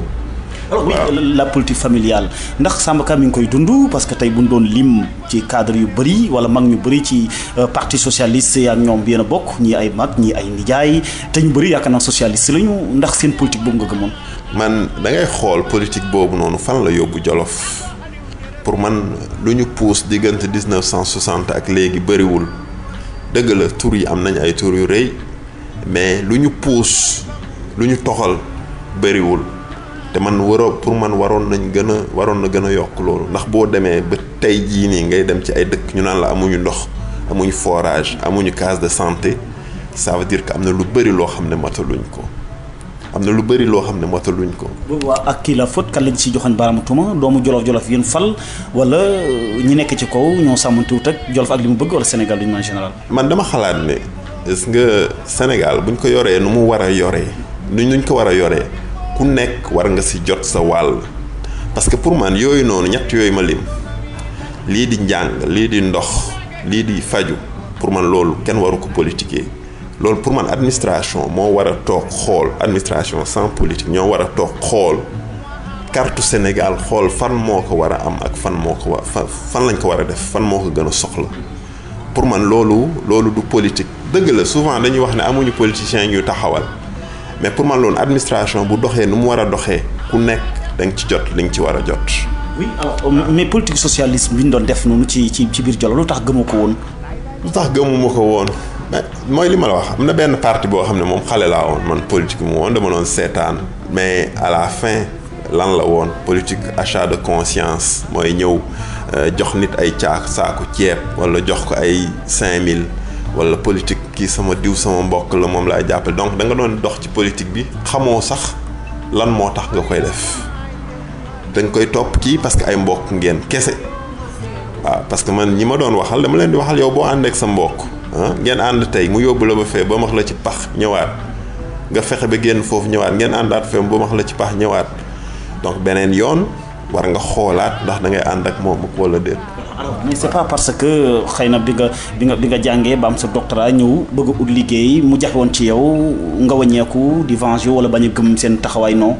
alors oui la politique familiale ndax Samba Ka mi ngi koy dund parce que tey bu ñu doon lim ci cadre yu bëri wala mag ñu bëri ci parti socialiste ak ñoom yéen a bokk ñii ay mag ñii ay nijaay te ñu bëri yaakaar naa socialiste lañu ndax seen politique boobu nga gëmoon. man da ngay xool politique boobu noonu fan la yóbbu Jolof pour man lu ñu puus diggante 1960 ak léegi bëriwul dëgg la tur yi am nañ ay tur yu rëy mais lu ñu puus lu ñu toxal bëriwul. te man pour man waroon na gën a yokk loolu ndax boo demee ba tey jii nii ngay dem ci ay dëkk ñu naan la amuñu ndox amuñu forage amuñu case de santé ça veut dire que am na lu bëri loo xam ne mataluñ ko waaw ak kii la faute kan lañ si joxoñ baaraamu tuuma doomu Jolof yéen fal wala ñi nekk ci kaw ñoo sàmmantuwut ak Jolof ak li mu bëgg wala Sénégal d'une manière générale. man dama xalaat ne gis nga Sénégal buñ ko yoree nu mu war a yoree nuñ ko war a yoree. ku nekk war nga ci jot sa wàll parce que pour man yooyu noonu ñett yooyu ma lim lii di njàng lii di ndox lii di faju pour man loolu kenn waru ko politiquer loolu pour man administration moo war a toog xool administration sans politique ñoo war a toog xool carte Sénégal xool fan moo ko war a am ak fan lañ ko war a def fan moo ko gën a soxla pour man loolu du politique dëgg la souvent dañuy wax ne amuñu politiciens ñu taxawal mais pour man loolu administration bu doxee nu mu war a doxee ku nekk da nga ci jot li nga ci war a jot. oui alors mais politique socialiste bi ñu doon def noonu ci biir Jolof lu tax gëmoo ko woon. lu tax gëmuma ko woon mais mooy li ma la wax am na benn parti boo xam ne moom xale laa woon man politique mu woon dama doon seetaan mais à la fin lan la woon politique achat de conscience mooy ñëw jox nit ay saaku ceeb wala jox ko ay 5000. wala politique kii sama diw sama mbokk la moom laay jàppale donc da nga doon dox ci politique bi xamoo sax lan moo tax nga koy def da nga koy topp kii parce que ay mbokk ngeen kese waaw parce que man ñi ma doon waxal dama leen di waxal yow boo ànd ak sa mbokk ngeen ànd tey mu yóbbu la ba fee ba max la ci pax ñëwaat nga fexe ba génn foofu ñëwaat ngeen àndaat fee ba max la ci pax ñëwaat donc beneen yoon war nga xoolaat ndax da ngay ànd ak moom wala déet. alors mais c'est pas parce que xëy na bi nga jàngee ba am sa doctorat ñëw bëgg a ut liggéey mu jafe woon ci yow nga wàññeeku di venger wala bañ a gëm seen taxawaay non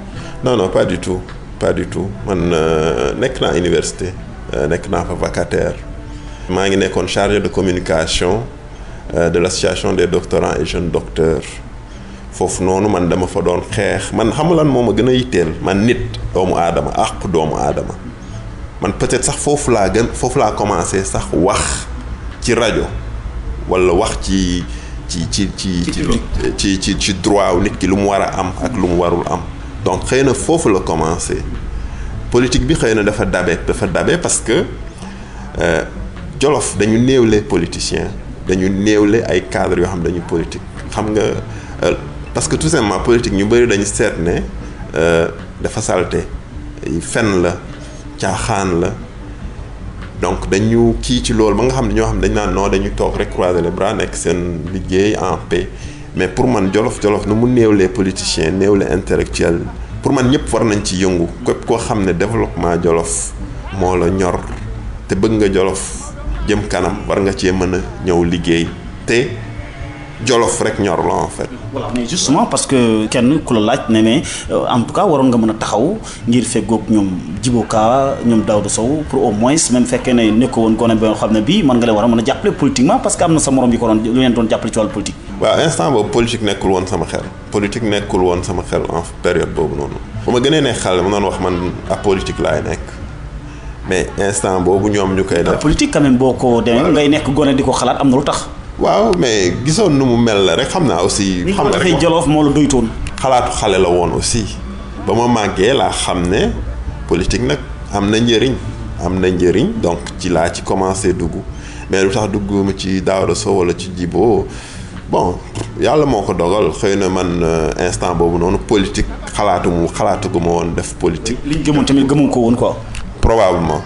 pas du tout man nekk naa université nekk naa fa vacataire maa ngi nekkoon chargé de communication de l'association des doctorants et jeunes docteurs foofu noonu man dama fa doon xeex man xam lan moo ma gën a yitteel man nit doomu aadama àqu doomu aadama man peut-être sax foofu laa commencé sax wax ci rajo walla wax ci droit nit ki lu mu war a am ak lu mu warul am donc xëy na foofu la commencé politique bi xëy na dafa dabe parce que Jolof dañu néewle politiciens dañu néewle ay cadres yoo xam dañu politique xam nga parce que tout simplement politique ñu bari dañu seet ne dafa salte fen la caaxaan la donc dañu kii ci loolu ba nga xam ne ñoo xam dañ naan non dañu toog rek croiser les bras nekk seen liggéey en paix mais pour man Jolof nu mu néewlee politiciens néewlee intellectuel pour man ñëpp war nañ ci yëngu képp koo xam ne développement Jolof moo la ñor te bëgg nga Jolof jëm kanam war nga cee mën a ñëw liggéey te Jolof rek ñor la en fait. voilà mais justement parce que kenn ku la laaj ne mais en tout cas waroon nga mën a taxaw ngir feggoog ñoom Djibo Ka ñoom Daouda Sow pour au moins même fekkee ne nekkoo woon gone ba nga xam ne bii mën nga leen war a mën a jàppale politiquement parce que am na sa morom yi ko doon lu leen doon jàppale ci wàllu politique. waaw instant boobu politique nekkul woon sama xel en période boobu noonu. ba ma gënee nekk xale ma doon wax man apolitique laay nekk mais instant boobu ñoom ñu koy def. politique quand même boo ko demee ngay nekk gone di ko xalaat am na lu tax. waaw mais gisoon nu mu mel la rek xam naa aussi. xam nga rek Jolof moo la doytoon. xalaatu xale la woon aussi ba ma màggee laa xam ne politique nag am na njëriñ donc ci laa ci commencé dugg mais lu tax dugguma ci Daouda Sow wala ci Djibo bon yàlla moo ko dogal xëy na man instant boobu noonu politique xalaatuguma woon def politique. liñ gëmoon tamit gëmoo ko woon quoi. probablement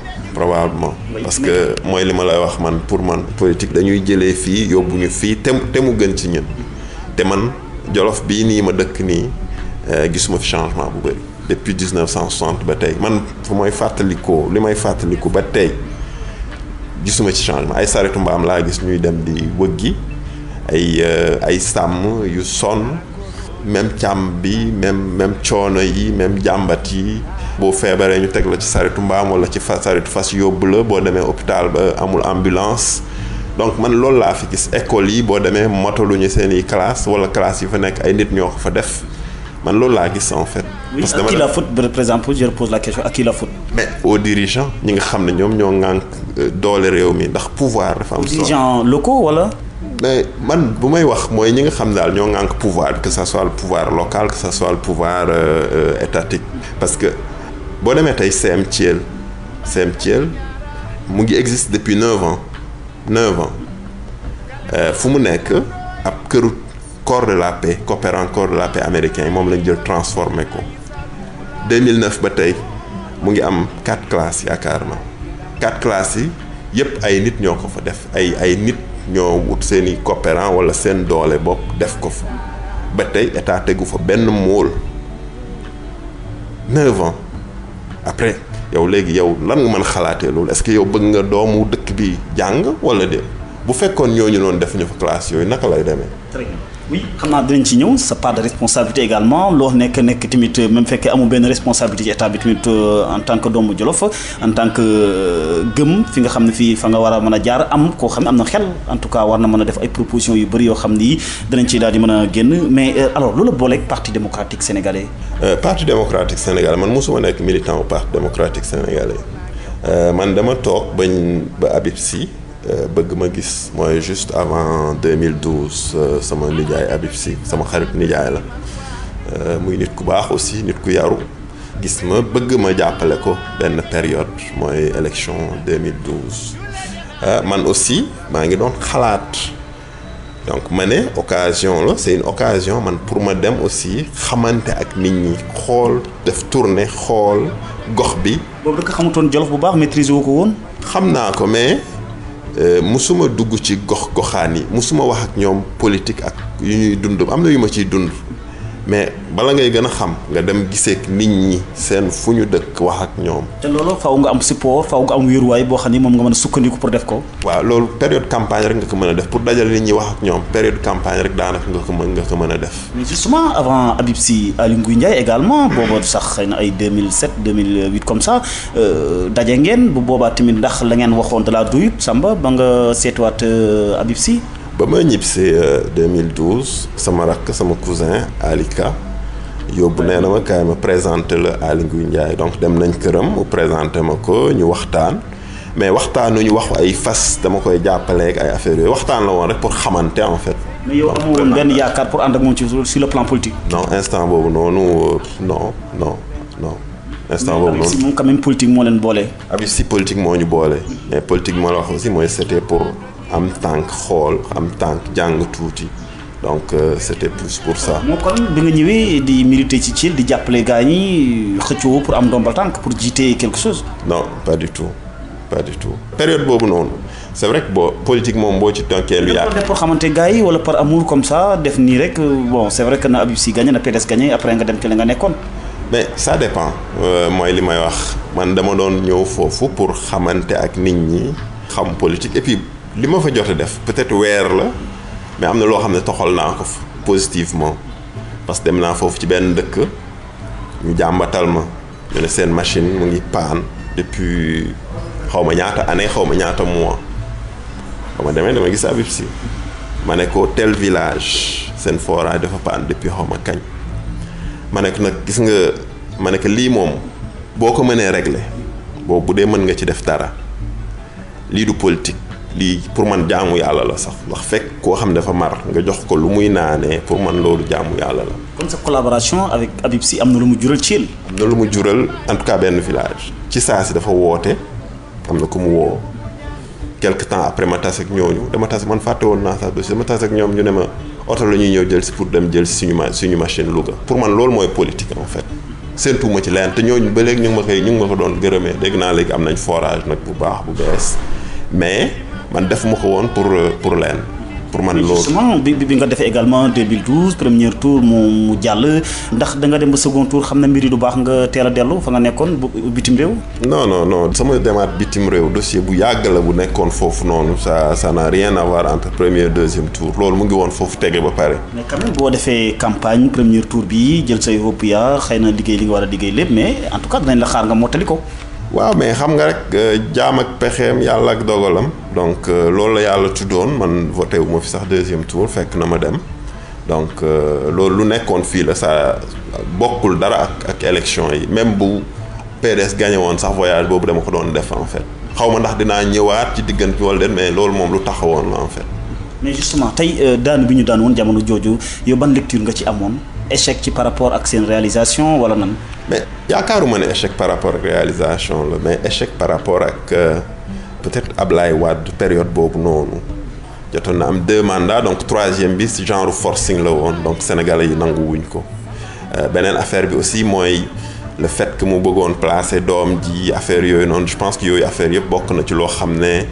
parce que mooy li ma lay wax man pour man politique dañuy jëlee fii yóbbu ñu fii te mu gën ci ñun te man Jolof bii nii ma dëkk nii gisuma fi changement bu bëri depuis 1960 ba tey man fu may fàttalikoo li may fàttaliku ba tey gisuma ci changement ay saretu mbaam laa gis ñuy dem di wëggi ay sàmm yu sonn même càmm bi même coono yi même jàmbat yi boo feebaree ñu teg la ci saretu mbaam wala ci saretu fas yóbbu la boo demee hôpital ba amul ambulance donc man loolu laa fi gis école yi boo demee motaluñu seeni classe wala classe yi fa nekk ay nit ñoo ko fa def man loolu laa gis en fait. Oui, parce que à qui la faute, par exemple, je repose la question, à qui la faute? Mais aux dirigeants ñi nga xam ne ñoom ñoo ŋànk doole réew mi ndax pouvoir dafa am solo. Dirigeants locaux wala? Mais man bu may wax mooy ñi nga xam daal ñoo ŋànk pouvoir que ça soit le pouvoir local que ça soit le pouvoir étatique parce que boo demee tey CM Thiel mu ngi existe depuis 9 ans fu mu nekk ab këru corps de la paix coopérant corps de la paix américain yi moom lañ jël transformé ko 2009 ba tey mu ngi am 4 classes yaakaar na 4 classes yi yépp ay nit ñoo ko fa def ay nit ñoo wut seeni coopérant wala seen doole bopp def ko fa ba tey état tegu fa benn mool 9 ans après yow léegi yow lan nga mën xalaatee loolu est-ce que yow bëgg nga doomu dëkk bi jàng wala de bu fekkoon ñooñu noonu def ñu fa classe yooyu naka lay demee. Très bien. Oui xam naa dinañ ci ñëw sa part de responsabilité également loo nekk tamit même fekkee amul benn responsabilité ci état bi tamit en tant que doomu Jolof en tant que gëm fi nga xam ne fii fa nga war a mën a jaar am koo xam ne am na xel en tout cas war na mën a def ay propositions yu bëri yoo xam ni danañ ci daal di mën a génn mais alors loolu la booleeg parti démocratique sénégalais. Parti démocratique sénégalais man mosuma nekk militant au parti démocratique sénégalais man dama toog ba Habib Sy bëgg ma gis mooy juste avant 2012 sama nijaay Habib Sy sama xarit nijaay la muy nit ku baax aussi nit ku yaru gis ma bëgg ma jàppale ko benn période mooy élection 2012 man aussi maa ngi doon xalaat donc ma ne occasion la c'est une occasion man pour ma dem aussi xamante ak nit ñi xool def tournée xool gox bi. boobu da nga xamutoon Jolof bu baax maîtriser wu ko woon. xam naa ko mais. musuma dugg ci goxaan yi musuma wax ak ñoom politique ak yu ñuy dund am na yu ma ciy dund mais bala ngay gën a xam nga dem giseek nit ñi seen fu ñu dëkk wax ak ñoom. te loolu faw nga am support faw nga am wéeruwaay boo xam ni moom nga mën a sukkandiku pour def ko. waaw loolu période campagne rek nga ko mën a def pour dajale nit ñi wax ak ñoom période campagne rek daanaka nga ko mën a def. mais justement avant Habib Sy Aly Ngouille Ndiaye également booba sax xëy na ay 2007 2008 comme ça daje ngeen bu boobaa tamit ndax la ngeen waxoon de la doyut Samba ba nga seetuwaat Habib Sy. ba ma ñibbisee 2012 sama rakk sama cousin Alika yóbbu nee na ma kaay ma présenté la Aly Ngouille Ndiaye donc dem nañ këram mu présenté ma ko ñu waxtaan mais waxtaanuñu wax ay fas dama koy jàppaleeg ay affaires yooyu waxtaan la woon rek pour xamante en fait. mais yow amoo woon benn yaakaar pour ànd ak moom ci sur le plan politique. non instant boobu noonu non. instant boobu noonu Habib Sy moom quand même politique moo leen boole. Habib Sy politique moo ñu boole mais politique moo la wax aussi mooy c'était pour. am tànk xool am tànk jàng tuuti donc c'était plus pour ça. moo kon bi nga ñëwee di militer ci Thiel di jàppale gars ñi xëccoo pour am ndombal tànk pour jiiter quelque chose. non pas du tout période boobu noonu c'est vrai que boo politique moom boo ci tànkee lu yàgg. pour xamante gars yi wala par amour comme ça def nii rek bon c'est vrai que na Habib Sy gagné na PDS gagné après nga dem ci la nga nekkoon. mais ça dépend mooy li may wax man dama doon ñëw foofu pour xamante ak nit ñi xam politique et puis. li ma fa jot a def peut-être weer la mais am na loo xam ne toxal naa ko positivement parce que dem naa foofu ci benn dëkk ñu jàmbatal ma ñu ne seen machine mu ngi paan depuis xaw ma ñaata année xaw ma ñaata mois ba ma demee dama gis Habib Sy ma ne ko tel village seen forage dafa paan depuis xaw ma kañ ma ne ko nag gis nga ma ne ko lii moom boo ko mënee régler boobu bu dee mën nga ci def dara lii du politique. lii pour man jaamu yàlla la sax ndax fekk koo xam ne dafa mar nga jox ko lu muy naanee pour man loolu jaamu yàlla la. kon sa collaboration avec Habib Sy am na lu mu jural Thiel. am na lu mu jural en tout cas benn village. ci saa si dafa woote am na ku mu woo quelque temps après ma tas ak ñooñu dama tas man fàtte woon naa sax dossier dama tas ak ñoom ñu ne ma oto la ñuy ñëw jël si pour dem jël si suñu machine Louga. pour man loolu mooy politique en fait séentuwuma ci leen te ñooñu ba léegi ñu ngi ma ko doon gërëmee dégg naa léegi am nañ forage nag bu baax bu bees mais. man defuma ko woon pour leen pour man loolu. justement bi nga defee également 2012 premier tour mu jàll ndax da nga dem ba second tour xam na mbir yi du baax nga teel a dellu fa nga nekkoon bitim réew. non sama demaat bitim réew dossier bu yàgg la bu nekkoon foofu noonu ça n'a rien à voir entre premier et deuxième tour loolu mu ngi woon foofu tege ba pare. mais quand même boo defee campagne premier tour bi jël say hopp yaa xëy na liggéey li nga war a liggéey lépp mais en tout cas dinañ la xaar nga mottali ko. waaw mais xam nga rek jaam ak pexeem yàlla ak dogalam donc loolu la yàlla tuddoon man voté wu ma fi sax deuxième tour fekk na ma dem donc loolu lu nekkoon fii la ça bokkul dara ak élection yi même bu PDS gagné woon sax voyage boobu dama ko doon def en fait xaw ma ndax dinaa ñëwaat ci diggante bi wala déet mais loolu moom lu taxawoon la en fait. mais justement tey daanu bi ñu daan woon jamono jooju yow ban lecture nga ci amoon échec ci par rapport ak seen réalisation wala nan. mais yaakaaruma ne échec par rapport ak réalisation la mais échec par rapport ak peut-être Ablaye Wade période boobu noonu jotoon na am 2 mandats donc 3e bi genre forcing la woon donc sénégalais yi nangu wuñ ko beneen affaire bi aussi mooy le fait que mu bëggoon placer doom ji affaire yooyu noonu je pense que yooyu affaire yëpp bokk na ci loo xam ne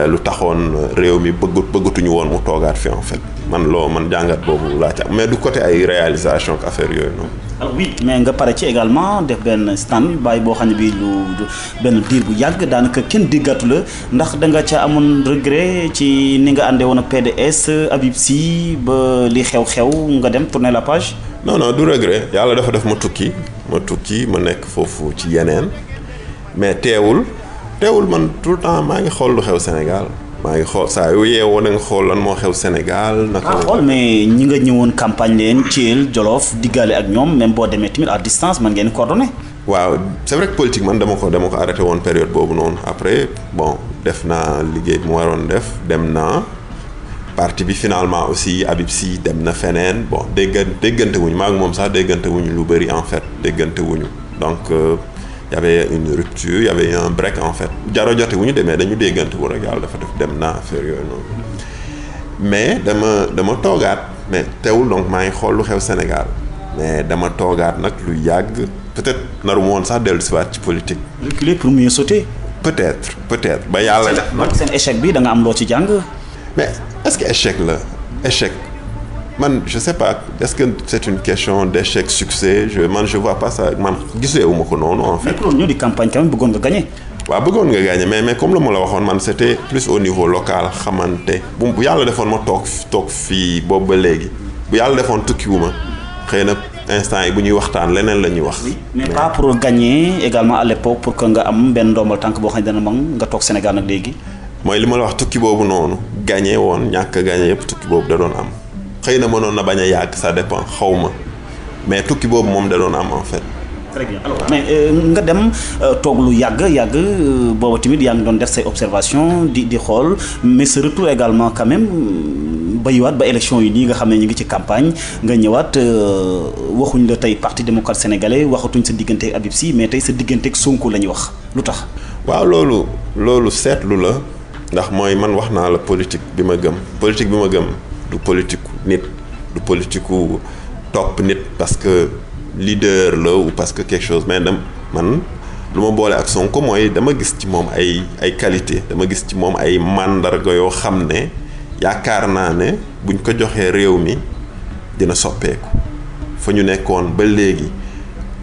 lu taxoon réew mi bëggatuñu woon mu toogaat fi en fait man jàngat boobu laa ci am mais du côté ay réalisation ak affaire yooyu noonu. alors oui mais nga pare ci également def benn stand bàyyi boo xam ne bii lu benn diir bu yàgg daanaka kenn déggatu la ndax da nga ca amoon regret ci ni nga àndee woon ak PDS Habib Sy ba li xew-xew nga dem tourner la page. non du regret yàlla dafa def ma tukki ma nekk foofu ci yeneen mais teewul man tout le temps maa ngi xool lu xew Sénégal. maa ngi xool saa yu yeewoo na nga xool lan moo xew Sénégal. naka la xool mais ñi nga ñëwoon campagne leen Thiel Jolof diggaale ak ñoom même boo demee tamit à distance man ngeen coordonné. waaw c'est vrai que politique man dama ko arrêté woon période boobu noonu après bon def naa liggéey bi mu waroon def dem naa parti bi finalement aussi Habib Sy dem na feneen bon déggante wuñu maa ngi moom sax déggante wuñu lu bëri en fait déggante wuñu donc. y avait une rupture y avait un break en fait jaro jote wu ñu demee dañu déggante wu rek yàlla dafa def dem naa affaire yooyu noonu mais dama toogaat mais teewul donc maa ngi xool lu xew Sénégal mais dama toogaat nag lu yàgg peut-être naru ma woon sax dellu si waat ci politique. reculer pour mieux sauter. peut-être ba yàlla def nag seen échec bi da nga am loo ci jàng. mais est-ce que échec man je sais pas est-ce que c'est une question d'échec succès je vois pas ça man gisewuma ko noonu en fait. mais pour ñëw di campagne quand même bëggoon nga gagner. waaw bëggoon nga gagner mais comme la ma la waxoon man c'était plus au niveau local xamante bu yàlla defoon ma toog fii boobu ba léegi bu yàlla defoon tukkiwuma xëy na instant yi bu ñuy waxtaan leneen la ñuy wax. oui mais pas pour gagner également à l'époque pour que nga am benn ndombal tànk boo xam ne dana mën nga toog Sénégal nag léegi. mooy li ma la wax tukki boobu noonu gagner woon ñàkk a gagner yëpp tukki boobu da doon am. xëy na mënoon na bañ a yàgg ça dépend xaw ma mais tukki boobu moom da doon am en fait. très bien alors mais nga dem toog lu yàgg booba tamit yaa ngi doon def say observation di xool mais ce retour également quand même bayiwaat ba élection yi nii nga xam ne ñu ngi ci campagne nga ñëwaat waxuñ la tey parti démocrate sénégalais waxatuñ sa diggante ak Habib Sy mais tey sa diggante ak Sonko la ñuy wax lu tax. waaw loolu seetlu la ndax mooy man wax naa la politique bi ma gëm du politique nit du politique topp nit parce que leader la ou parce que quelque chose mais man lu ma boole ak Sonko mooy dama gis ci moom ay qualité dama gis ci moom ay mandarga yoo xam ne yaakaar naa ne buñ ko joxee réew mi dina soppeeku fa ñu nekkoon ba léegi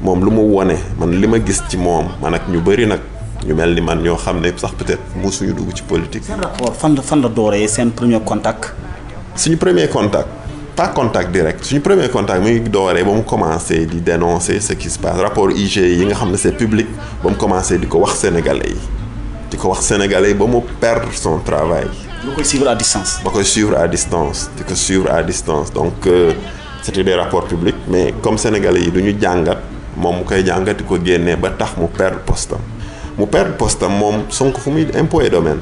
moom lu mu wone man li ma gis ci moom man ak ñu bari nag ñu mel ni man ñoo xam ne sax peut-être musuñu dugg ci politique. seen rapport fan la dooree seen premier contact. suñu premier contact pas contact direct suñu premier contact mu ngi dooree ba mu commencé di dénoncer ce qui se passe rapport IGE yi nga xam ne c'est public ba mu commencé di ko wax sénégalais yi ba mu perdre son travail. ba koy suivre à distance. di ko suivre à distance donc c'était des rapports publics mais comme sénégalais yi du ñu jàngat moom mu koy jàngat di ko génnee ba tax mu perdre postam moom Sonko fu muy impôt et domaine.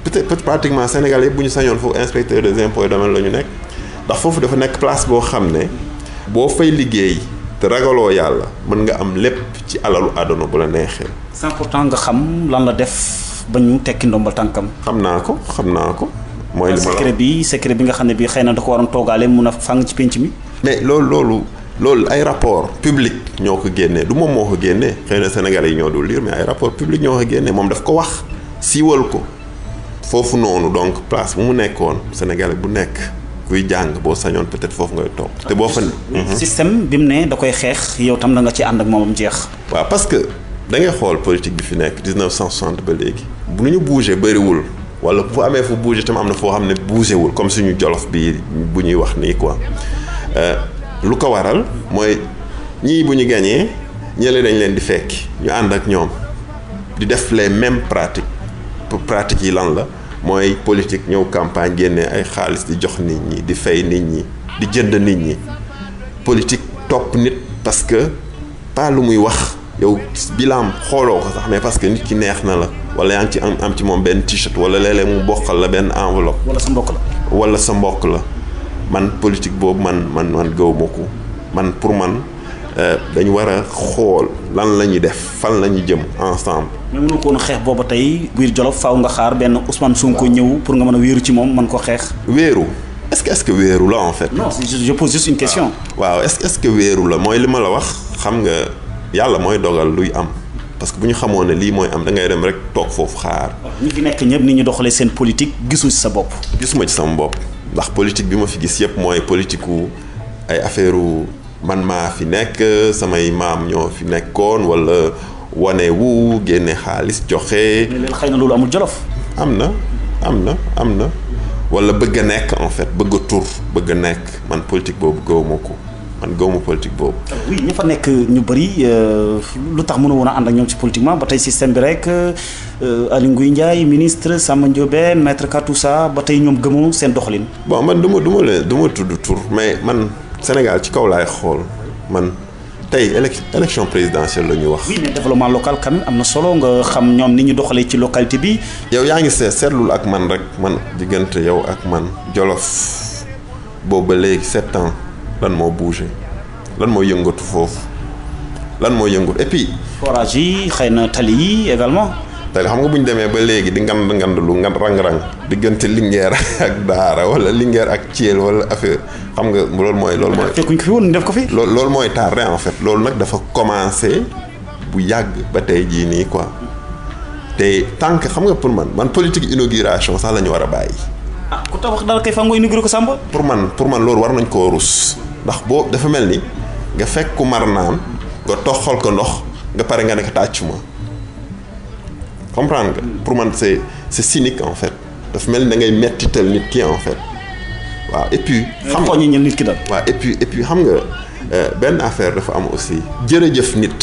peut-être pratiquement Sénégal yëpp bu ñu sañoon foofu inspecteur des impôts et domaines la ñu nekk ndax foofu dafa nekk place boo xam ne boo fay liggéey te ragaloo yàlla mën nga am lépp ci alalu àdduna bu la neexee. sans pourtant nga xam lan la def ba ñu tekki ndombal tànkam. xam naa ko. mooy li ma secret bi nga xam ne bii xëy na da ko waroon toogaale mun a fàng ci penc mi. mais loolu ay rapport public ñoo ko génnee du moom moo ko génnee xëy na Sénégalais yi ñoo dul lire mais ay rapport public ñoo ko génnee moom daf ko wax siiwal ko. foofu noonu donc place bu mu nekkoon Sénégalais bu nekk kuy jàng boo sañoon peut-être foofu ngay toog te boo fa système bi mu ne da koy xeex yow tam da nga ci ànd ak moomam jeex. waaw parce que da ngay xool politique bi fi nekk 1960 ba léegi bu ñu bougé bëriwul wala bu amee fu bougé tam am na foo xam ne bougé wul comme suñu Jolof bi bu ñuy wax nii quoi lu ko waral mooy ñii bu ñu gañee ñële dañ leen di fekki ñu ànd ak ñoom di def les mêmes pratiques yi lan la mooy politique ñëw campagne génne ay xaalis di jox nit ñi di fay nit ñi di jënd nit ñi politique topp nit parce que pas lu muy wax yow bilaam xooloo ko sax mais parce que nit ki neex na la wala yaa ngi ci am ci moom benn t-shirt wala léeg-léeg mu bokkal la benn enveloppe. wala sa mbokk la. wala sa mbokk la man politique boobu man gëw ma ko man pour man dañu war a xool lan la ñuy def fan la ñuy jëm ensemble. mais mënu ko woon xeex booba tey biir Jolof faaw nga xaar benn Ousmane Sonko ñëw pour nga mën a wéeru ci moom mën ko xeex. wéeru est-ce que wéeru la en fait. non je pose juste une question. waaw est-ce que wéeru la mooy li ma la wax xam nga yàlla mooy dogal luy am parce que bu ñu xamoon ne lii mooy am da ngay dem rek toog foofu xaar. ñi fi nekk ñëpp ni ñu doxalee seen politique gisu ci sa bopp. gisuma ci sama bopp ndax politique bi ma fi gis yëpp mooy politique gu ay affaire man maa fi nekk samay maam ñoo fi nekkoon wala wane wu génne xaalis joxe. mais leen xëy na loolu amul Jolof. am na wala bëgg a nekk en fait bëgg a tur bëgg a nekk man politique boobu gëwuma ko man gëwuma politique boobu. oui ñi fa nekk ñu bëri lu tax mënu woon a ànd ak ñoom ci politiquement ba tey système bi rek Aly Ngouille Ndiaye ministre Samba Ndiobène maître Katoussa ba tey ñoom gëmoo seen doxalin. bon man du ma tudd tur mais man. Sénégal ci kaw laay xool man tey élection présidentielle la ñu wax. oui mais développement local quand même am na solo nga xam ñoom ni ñu doxalee ci localité bi. yow yaa ngi seetlul ak man rek man diggante yow ak man Jolof boobu ba léegi 7 ans lan moo bougé lan moo yëngatu foofu lan moo yëngatu et puis. forage yi xëy na tali yi également. tey xam nga bu ñu demee ba léegi di ngand lu rang-rang diggante Linguère ak Daara wala Linguère ak Thiel wala affaire xam nga loolu mooy. fekkuñ ko fi woon def ko fi. loolu mooy tardé en fait loolu nag dafa commencé bu yàgg ba tey jii nii quoi te tant que xam nga pour man politique inauguration sax la ñu war a bàyyi. ah ku tax wax daal kay fa nga inauguré ko Samba. pour man loolu war nañ koo rus ndax boo dafa mel ni nga fekk ku mar naan nga toxal ko ndox nga pare nga ne ko tàccu ma. comprendre nga pour man c'est cynique en fait dafa mel ni da ngay mettital nit ki en fait waaw et puis. xam nga ñu nit ki daal. waaw et puis xam nga benn affaire dafa am aussi. jërëjëf nit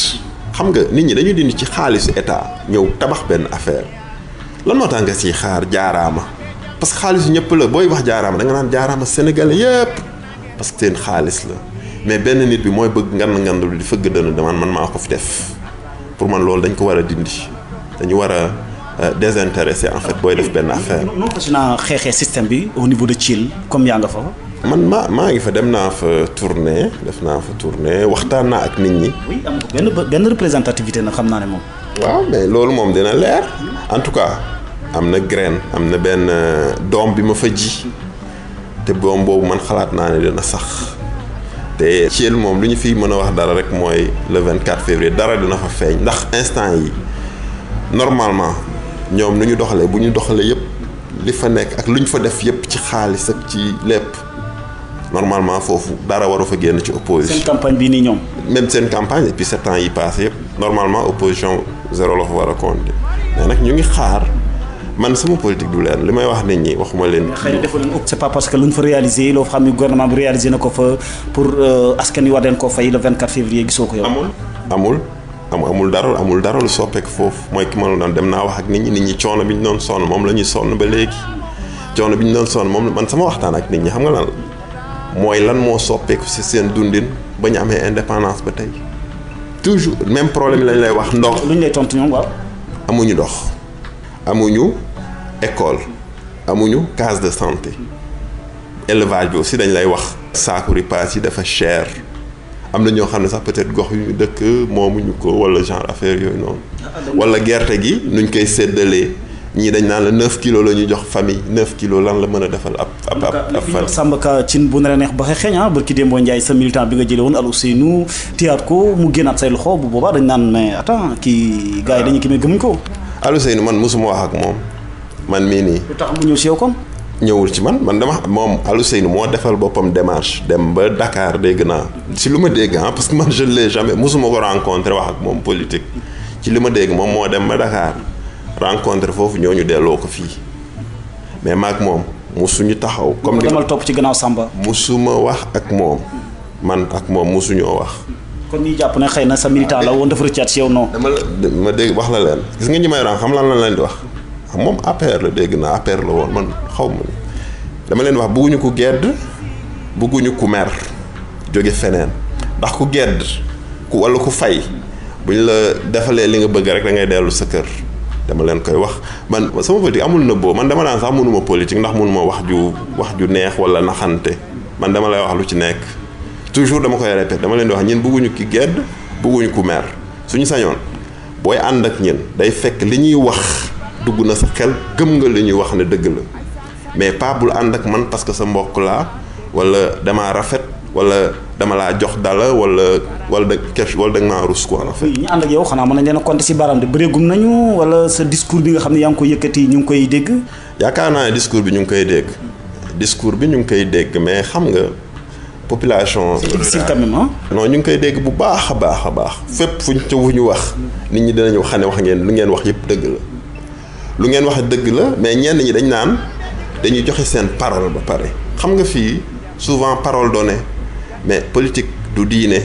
xam nga nit ñi dañu dindi ci xaalisu état ñëw tabax benn affaire lan moo tax nga siy xaar jaaraama parce que xaalisu ñëpp la booy wax jaaraama da nga naan jaaraama sénégalais yëpp parce que seen xaalis la mais benn nit bi mooy bëgg ngand di fëgg dënn man maa ko fi def pour man loolu dañ ko war a dindi. dañu war a désintéressé en fait booy def benn affaire. non fas naa xeexee système bi au niveau de Thiel comme yaa nga fa. man maa ngi fa dem naa fa tournée waxtaan naa ak nit ñi. oui am benn représentativité nag xam naa ne moom. waaw mais loolu moom dina leer en tout cas am na graine am na benn doom bi ma fa ji te doom boobu man xalaat naa ne dina sax te Thiel moom lu ñu fi mën a wax dara rek mooy le 24 février dara dina fa feeñ ndax instant yi normalement ñoom nu ñu doxalee bu ñu doxalee yëpp li fa nekk ak lu ñu fa def yëpp ci xaalis ak ci lépp normalement foofu dara waru fa génn ci opposition. seen campagne bii nii ñoom. même seen campagne et puis 7 ans yi passé yëpp normalement opposition zéro la fa war a compter mais nag ñu ngi xaar man sama politique du leen li may wax nit ñi waxuma leen. xëy na defu leen c'est pas parce que lu ñu fa réalisé loo xam ne gouvernement bi réalisé na ko fa pour askan wi war leen koo fay le 24 février gisoo ko yow. amul dara lu soppeeku foofu mooy ki ma la doon dem naa wax ak nit ñi coono bi ñu doon sonn moom la ñuy sonn ba léegi coono bi ñu doon sonn moom man sama waxtaan ak nit ñi xam nga lan mooy lan moo soppeeku ci seen dundin ba ñu amee indépendance ba tey toujours même problème lañ lay wax ndox. lu ñu lay tontu ñoom waaw. amuñu ndox amuñu école amuñu case de santé élevage bi aussi dañ lay wax. saaku ripaas yi dafa cher. am na ñoo xam ne sax peut-être gox yu ñu dëkk moomuñu ko wala genre affaire yooyu noonu wala gerte gi nuñ koy séddalee ñii dañ naan la 9 kilos la ñu jox famille 9 kilos lan la mën a defal ab famille. Samba Ka cin bu nar a neex ba xeeñ ah barki Demba Ndiaye sa militant bi nga jëlee woon Al Ousseynou téyaat ko mu génnaat say loxo bu boobaa dañ naan mais attends kii gars yi dañuy kii mais gëmuñ ko. Al Ousseynou man mosuma wax ak moom man mii nii. lu tax mu ñëw si yow kon. ñëwul ci man dama moom Alioune Seynou moo defal boppam démarche dem ba Dakar dégg naa ci lu ma dégg parce que man je l'ai jamais musuma ko rencontré wax ak moom politique ci li ma dégg moom moo dem ba Dakar rencontré foofu ñoo ñu delloo ko fii mais maag moom musuñu taxaw. comme ni demal topp ci gannaaw Samba. musuma wax ak moom man ak moom musuñoo wax. kon ñuy jàpp ne xëy na sa militant la woon dafa rëccaat si yow non. ma dégg wax la leen gis nga ñi may xam lan la leen di wax. moom APR la dégg naa APR la woon man xaw ma dama leen wax bëgguñu ku gedd bëgguñu ku mer jóge feneen ndax ku gedd ku walla ku fay buñ la defalee li nga bëgg rek da ngay dellu sa kër dama leen koy wax man sama politique amul nëbboo man dama naan sax mënuma politique ndax mënuma wax ju neex walla naxante man dama lay wax lu ci nekk toujours dama koy répéter dama leen di wax ñun bëgguñu ki gedd bëgguñu ku mer suñu sañoon booy ànd ak ñun day fekk li ñuy wax dugg na sa xel gëm nga li ñuy wax ne dëgg la mais pas bul ànd ak man parce que sa mbokk laa wala damaa rafet wala dama laa jox dala wala da nga maa rus quoi en fait. ñu ànd ak yow xanaa mën nañ leen a compter ci baaraam de bëreegum nañu wala sa discours bi nga xam ne yaa ngi koy yëkkati ñu ngi koy dégg. yaakaar naa ne discours bi ñu ngi koy dégg. discours bi ñu ngi koy dégg mais xam nga population. c'est difficile quand même ah. non ñu ngi koy dégg bu baax a baax fépp fu ñu wax nit ñi dinañu wax ne wax ngeen lu ngeen wax yëpp dëgg la. lu ngeen wax dëgg la mais ñenn ñi dañ naan dañuy joxe seen parole ba pare xam nga fii souvent parole donnée mais politique du diine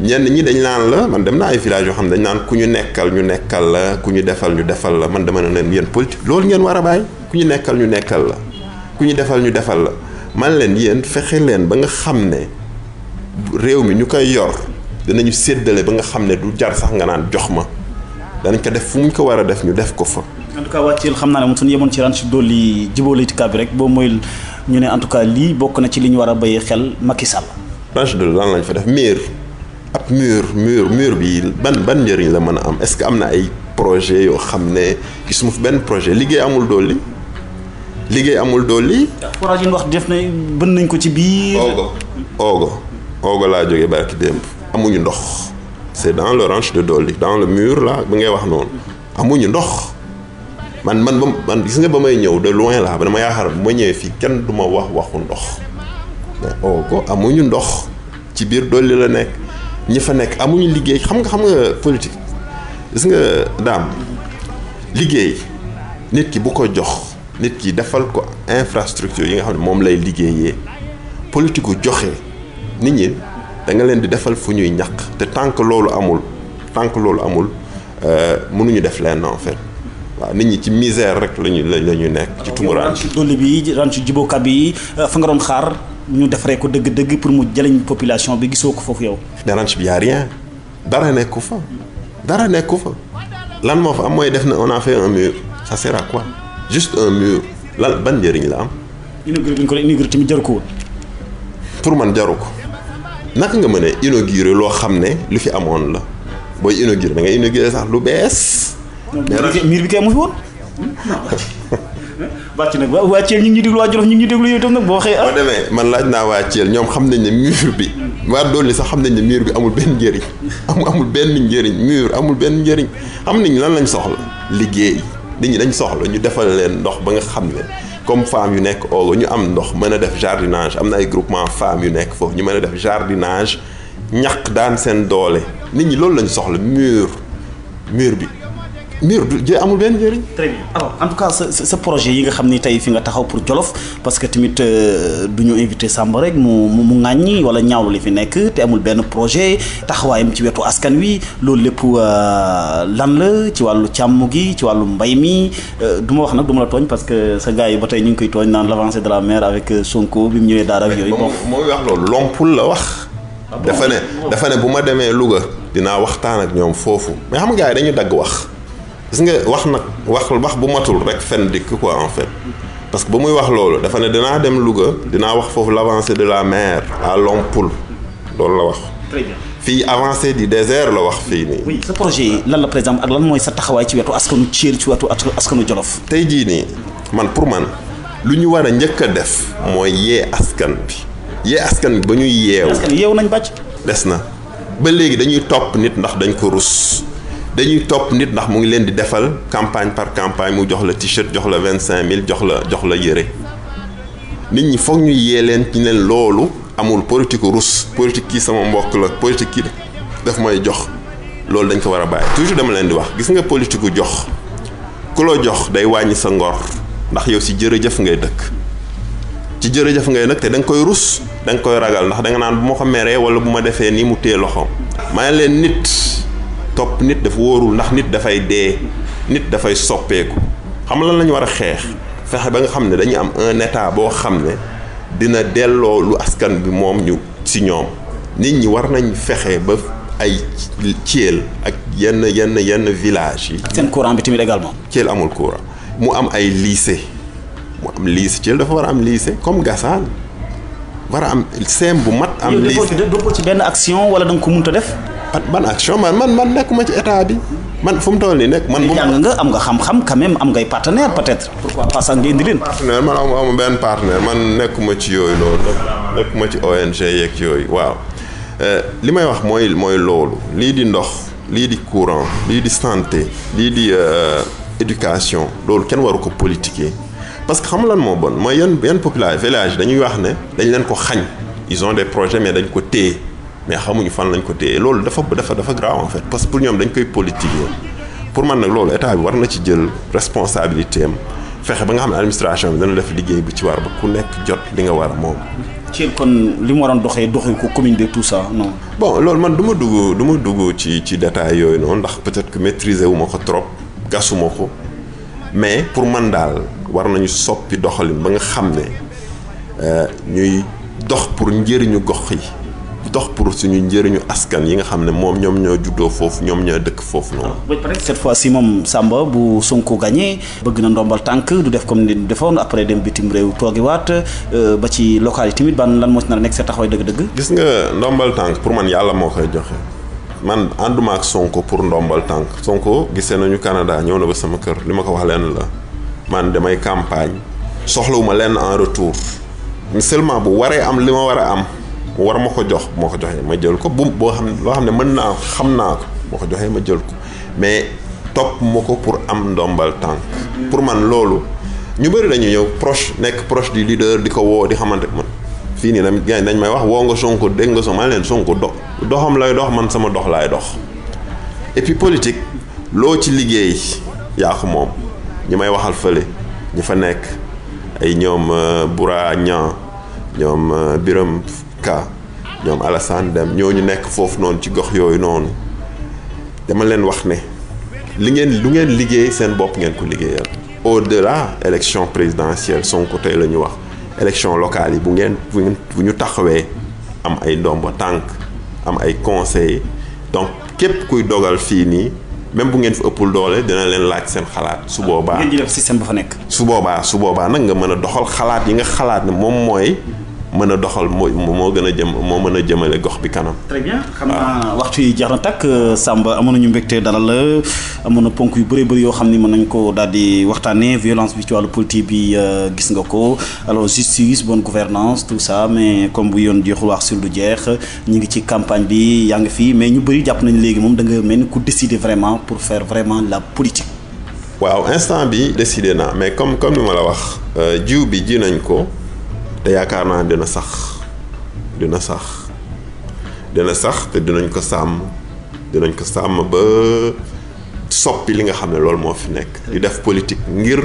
ñenn ñi dañ naan la man dem naa ay village yoo xam ne dañ naan ku ñu nekkal ñu nekkal la ku ñu defal la man dama ne leen yéen politique loolu ngeen war a bàyyi ku ñu nekkal ñu nekkal la ku ñu defal la man leen yéen fexe leen ba nga xam ne réew mi ñu koy yor dinañu séddale ba nga xam ne du jar sax nga naan jox ma danañ ko def fu mu ko war a def ñu def ko fa. en tout cas waa Thiel xam naa ne moom suñu yemoon ci ranch Dolly Djibo-Leyti Ka bi rek boo mooy ñu ne en tout cas lii bokk na ci li ñu war a bàyyi xel Macky Sall. ranch Dolly lan lañ fa def mur bi ban njëriñ la mën a am est-ce que am na ay projet yoo xam ne gisuma fi benn projet liggéey amul Dolly. forage yi ñu wax def na bën nañ ko ci biir. Ogo laa jógee barki démb amuñu ndox. c'est dans le ranch de Dolly dans le mur là bi ngay wax noonu amuñu ndox man gis nga ba may ñëw de loin là ba dama yaakaar bu ma ñëwee fii kenn du ma waxu ndox mais ko amuñu ndox ci biir Dolly la nekk ñi fa nekk amuñu liggéey xam nga politique gis nga daam liggéey nit ki bu ko jox nit ki defal ko infrastructure yi nga xam ne moom lay liggéeyee politique gu joxe nit ñi da nga leen di defal fu ñuy ñaq te tant que loolu amul mënuñu def leen en fait waaw nit ñi ci misère rek la ñu nekk ci tumuraan ranch Dolly bi ranch Djibo Ka bi fa nga doon xaar ñu defaree ko dëgg-dëgg pour mu jëriñ population bi gisoo ko foofu yow. mais ranch bi y a rien dara nekku fa lan moo fa am mooy def na on a fait un mur ça sert à quoi juste un mur lan ban njëriñ la am. inauguré bi ñu ko inauguré tamit jaru ko woon. pour man jaru ko. naka nga mën a inauguré loo xam ne lu fi amoon la booy inauguré da ngay inauguré sax lu bees. miir bi kay mu fi woon. bàcc nag waa Thiel ñu ngi ñuy déglu waa Jolof ñu ngi ñuy déglu yow itam nag boo waxee. boo demee man laaj naa waa Thiel ñoom xam nañ ne mur bi waa Dolly sax xam nañ ne mur bi amul benn njëriñ amul benn njëriñ mur amul benn njëriñ xam nañ lan lañ soxla liggéey nit ñi dañ soxla ñu defal leen ndox ba nga xam ne. comme femmes yu nekk Ogo ñu am ndox mën a def jardinage am na ay groupement femmes yu nekk foofu ñu mën a def jardinage ñaq daan seen doole nit ñi loolu lañu soxla mur bi du amul benn njëriñ. très bien alors en tout cas sa projet yi nga xam ni tey fi nga taxaw pour Jolof parce que tamit du ñu invité Samba rek mu ŋàññi wala ñaawlu li fi nekk te amul benn projet taxawaayam ci wetu askan wi loolu lépp lan la ci wàllu càmm gi ci wàllu mbay mi du ma wax nag du ma la tooñ parce que sa gars yi ba tey ñu ngi koy tooñ naan l'avancée de la mer avec Sonko bi mu ñëwee daara ak yooyu. mooy wax loolu lompul la wax. dafa ne bu ma demee Louga dinaa waxtaan ak ñoom foofu mais xam nga gars yi dañu dagg wax. gis nga wax bu matul rek fen dikk quoi en fait parce que ba muy wax loolu dafa ne dinaa dem Louga dinaa wax foofu l'avancée de la mer à Lompoul loolu la wax. très bien fii avancée du désert la wax fii nii. oui sa projet yi lan la par exemple ak lan mooy sa taxawaay ci wetu askanu Thiel ci wetu askanu Jolof. tey jii nii pour man lu ñu war a njëkk a def mooy yee askan bi ba ñuy yeewu. askan yeewu nañ bàcc. des na ba léegi dañuy topp nit ndax dañ ko rus. dañuy topp nit ndax mu ngi leen di defal campagne par campagne mu jox la t-shirt jox la 25000 jox la yére nit ñi foog ñu yee leen ci ne loolu amul politique rus politique kii sama mbokk la politique kii daf may jox loolu dañ ko war a bàyyi. toujours dama leen di wax gis nga politique gu jox ku la jox day wàññi sa ngor ndax yow si jërëjëf ngay dëkk ci jërëjëf ngay nag te da nga koy rus da nga koy ragal ndax da nga naan bu ma ko meree wala bu ma defee nii mu téye loxoom. may leen nit topp nit dafa wóorul ndax nit dafay dee nit dafay soppeeku xam lan lañu war a xeex fexe ba nga xam ne dañuy am un état boo xam ne dina delloo lu askan bi moom ñu si ñoom nit ñi war nañ fexe ba ay Thiel ak yenn village yi. seen courant bi tamit également. Thiel amul courant mu am ay lycée Thiel dafa war a am lycée comme Gassane war a am CEM bu mat. am lycée yow ko ci benn action wala da nga ko mënut a def. ban action man nekkuma ci état bi man fu mu toll nii nekk. man bu jàng nga am nga xam-xam quand même am ngay partenaire peut-être. pourquoi pas sax nga indi leen. partenaire man am benn partenaire man nekkuma ci yooyu loolu nekkuma ci ONG yeeg yooyu waaw. li may wax mooy loolu lii di ndox lii di courant lii di santé lii di éducation loolu kenn waru ko politiquer parce que xam lan moo bon mooy yan population village dañuy wax ne dañ leen ko xañ ils ont des projets mais dañ ko téye mais xamuñu fan lañ ko téye loolu dafa grave en fait parce que pour ñoom dañ koy politiquer pour man nag loolu état bi war na ci jël responsabilité am fexe ba nga xam ne administration bi dana def liggéey bi ci war ba ku nekk jot li nga war a moom. Thiel kon li mu waroon doxee ko commune de tout ça non. bon loolu man du ma dugg ci détail yooyu noonu ndax peut-être que maîtriser wu ma ko trop gasuma ko mais pour man daal war nañu soppi doxalin ba nga xam ne ñuy dox pour njëriñu gox yi dox pour suñu njëriñu askan yi nga xam ne moom ñoom ñoo juddoo foofu ñoom ñoo dëkk foofu noonu. peut-être cette fois-ci moom Samba bu Sonko gagné bëgg na ndombal tànk du def comme ni defoon après dem bitim réew toogiwaat ba ci local yi tamit lan moo ci nar a nekk sa taxawaay dëgg-dëgg. gis nga ndombal tànk pour man yàlla moo koy joxe man ànduma ak Sonko pour ndombal tànk Sonko gisee nañu Canada ñëw na ba sama kër li ma ko wax leen la man damay campagne soxlawuma leen en retour seulement bu waree am li ma war a am. war ma ko jox moo ko joxee ma jël ko boo xam loo xam ne mën naa xam naa ko moo ko joxee ma jël ko mais topp ma ko pour am ndombal tànk pour man loolu ñu bëri dañu ñëw nekk proche du leader di ko woo di xamante man fii nii tamit gars dañ may wax woo nga Sonko dégg nga Sonko ma leen Sonko doxam lay dox man sama dox laay dox et puis politique loo ci liggéey yaa ko moom ñi may waxal fële ñi fa nekk ay ñoom Boura Niang ñoom Biram ñoom Alassane Deme ñooñu nekk foofu noonu ci gox yooyu noonu dama leen wax ne lu ngeen liggéey seen bopp ngeen ko liggéeyal. au-delà élection présidentielle Sonko tey la ñu wax élection locale yi bu ñu taxawee am ay ndomba tànk am ay conseils donc képp kuy dogal fii nii même bu ngeen fi ëppul doole dina leen laaj seen xalaat su boobaa. ngeen di def système ba fa nekk. su boobaa nag nga mën a doxal xalaat yi nga xalaat ne moom mooy. mën a doxal moo mën a jëmale gox bi kanam. très bien xam naa waxtu yi jeex na takk Samba amoon nañu mbégte dalal la amoon na ponk yu bëri yoo xam ni mën nañ ko daal di waxtaanee violence bi ci wàllu politique bi gis nga ko alors justice bonne gouvernance tout ça mais comme bu yoon jeexul wax sur lu jeex ñu ngi ci campagne bi yaa ngi fii mais ñu bëri jàpp nañ léegi moom da nga mel ni ku décider vraiment pour faire vraiment la politique. waaw instant bi décider naa mais comme ni ma la wax jiw bi ji nañ ko. te yaakaar naa dina sax te dinañ ko sàmm ba soppi li nga xam ne loolu moo fi nekk di def politique ngir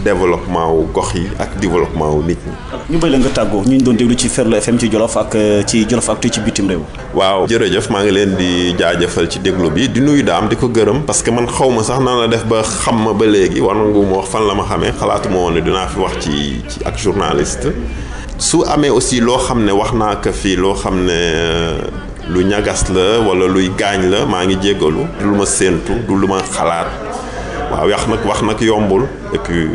développement wu gox yi ak développement wu nit ñi. ñu bëri la nga tàggoo ñu doon déglu ci Ferlo FM ci Jolof ak ci Jolof Actu ci bitim réew. waaw jërëjëf maa ngi leen di jaajëfal ci déglu bi di nuyu daam di ko gërëm parce que man xaw ma sax nan la def ba xam ma ba léegi war na nga ma wax fan la ma xamee xalaatuma woon ne dinaa fi wax ci ak journaliste. su amee aussi loo xam ne wax naa ko fii loo xam ne lu ñagas la wala luy gaañ la maa ngi jéggalu du lu ma séentu du lu ma xalaat waaw wax nag yombul et puis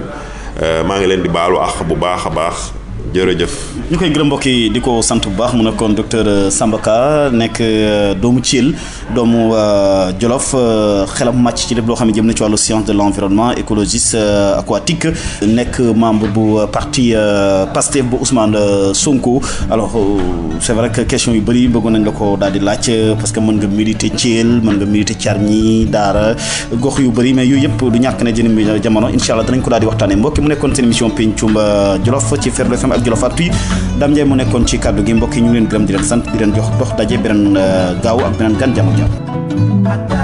maa ngi leen di baalu àq bu baax a baax jërëjëf. ñu koy gërëm mbokk yi di ko sant bu baax mu nekkoon docteur Samba Ka nekk doomu Thiel doomu Jolof xelam màcc ci lépp loo xam ne jëm na ci wàllu science de l'environnement écologiste aquatique nekk membre bu parti Pastef bu Ousmane Sonko. alors c'est vrai que question yu bëri bëggoon nañ la ko daal di laaj parce que mën nga militer Thiel mën nga militer Thiargny Daara gox yu bëri mais yooyu yëpp du ñàkk ne jënd jamono incha allah danañ ko daal di waxtaanee mbokk mu nekkoon seen émission Pencum Jolof ci Ferlo FM ak Jolof Actu Dame Ndiaye mu nekkoon ci kàddu gi mbokk yi ñu ngi leen gërëm di leen sant di leen jox dox daje beneen gaaw ak beneen gan jamono.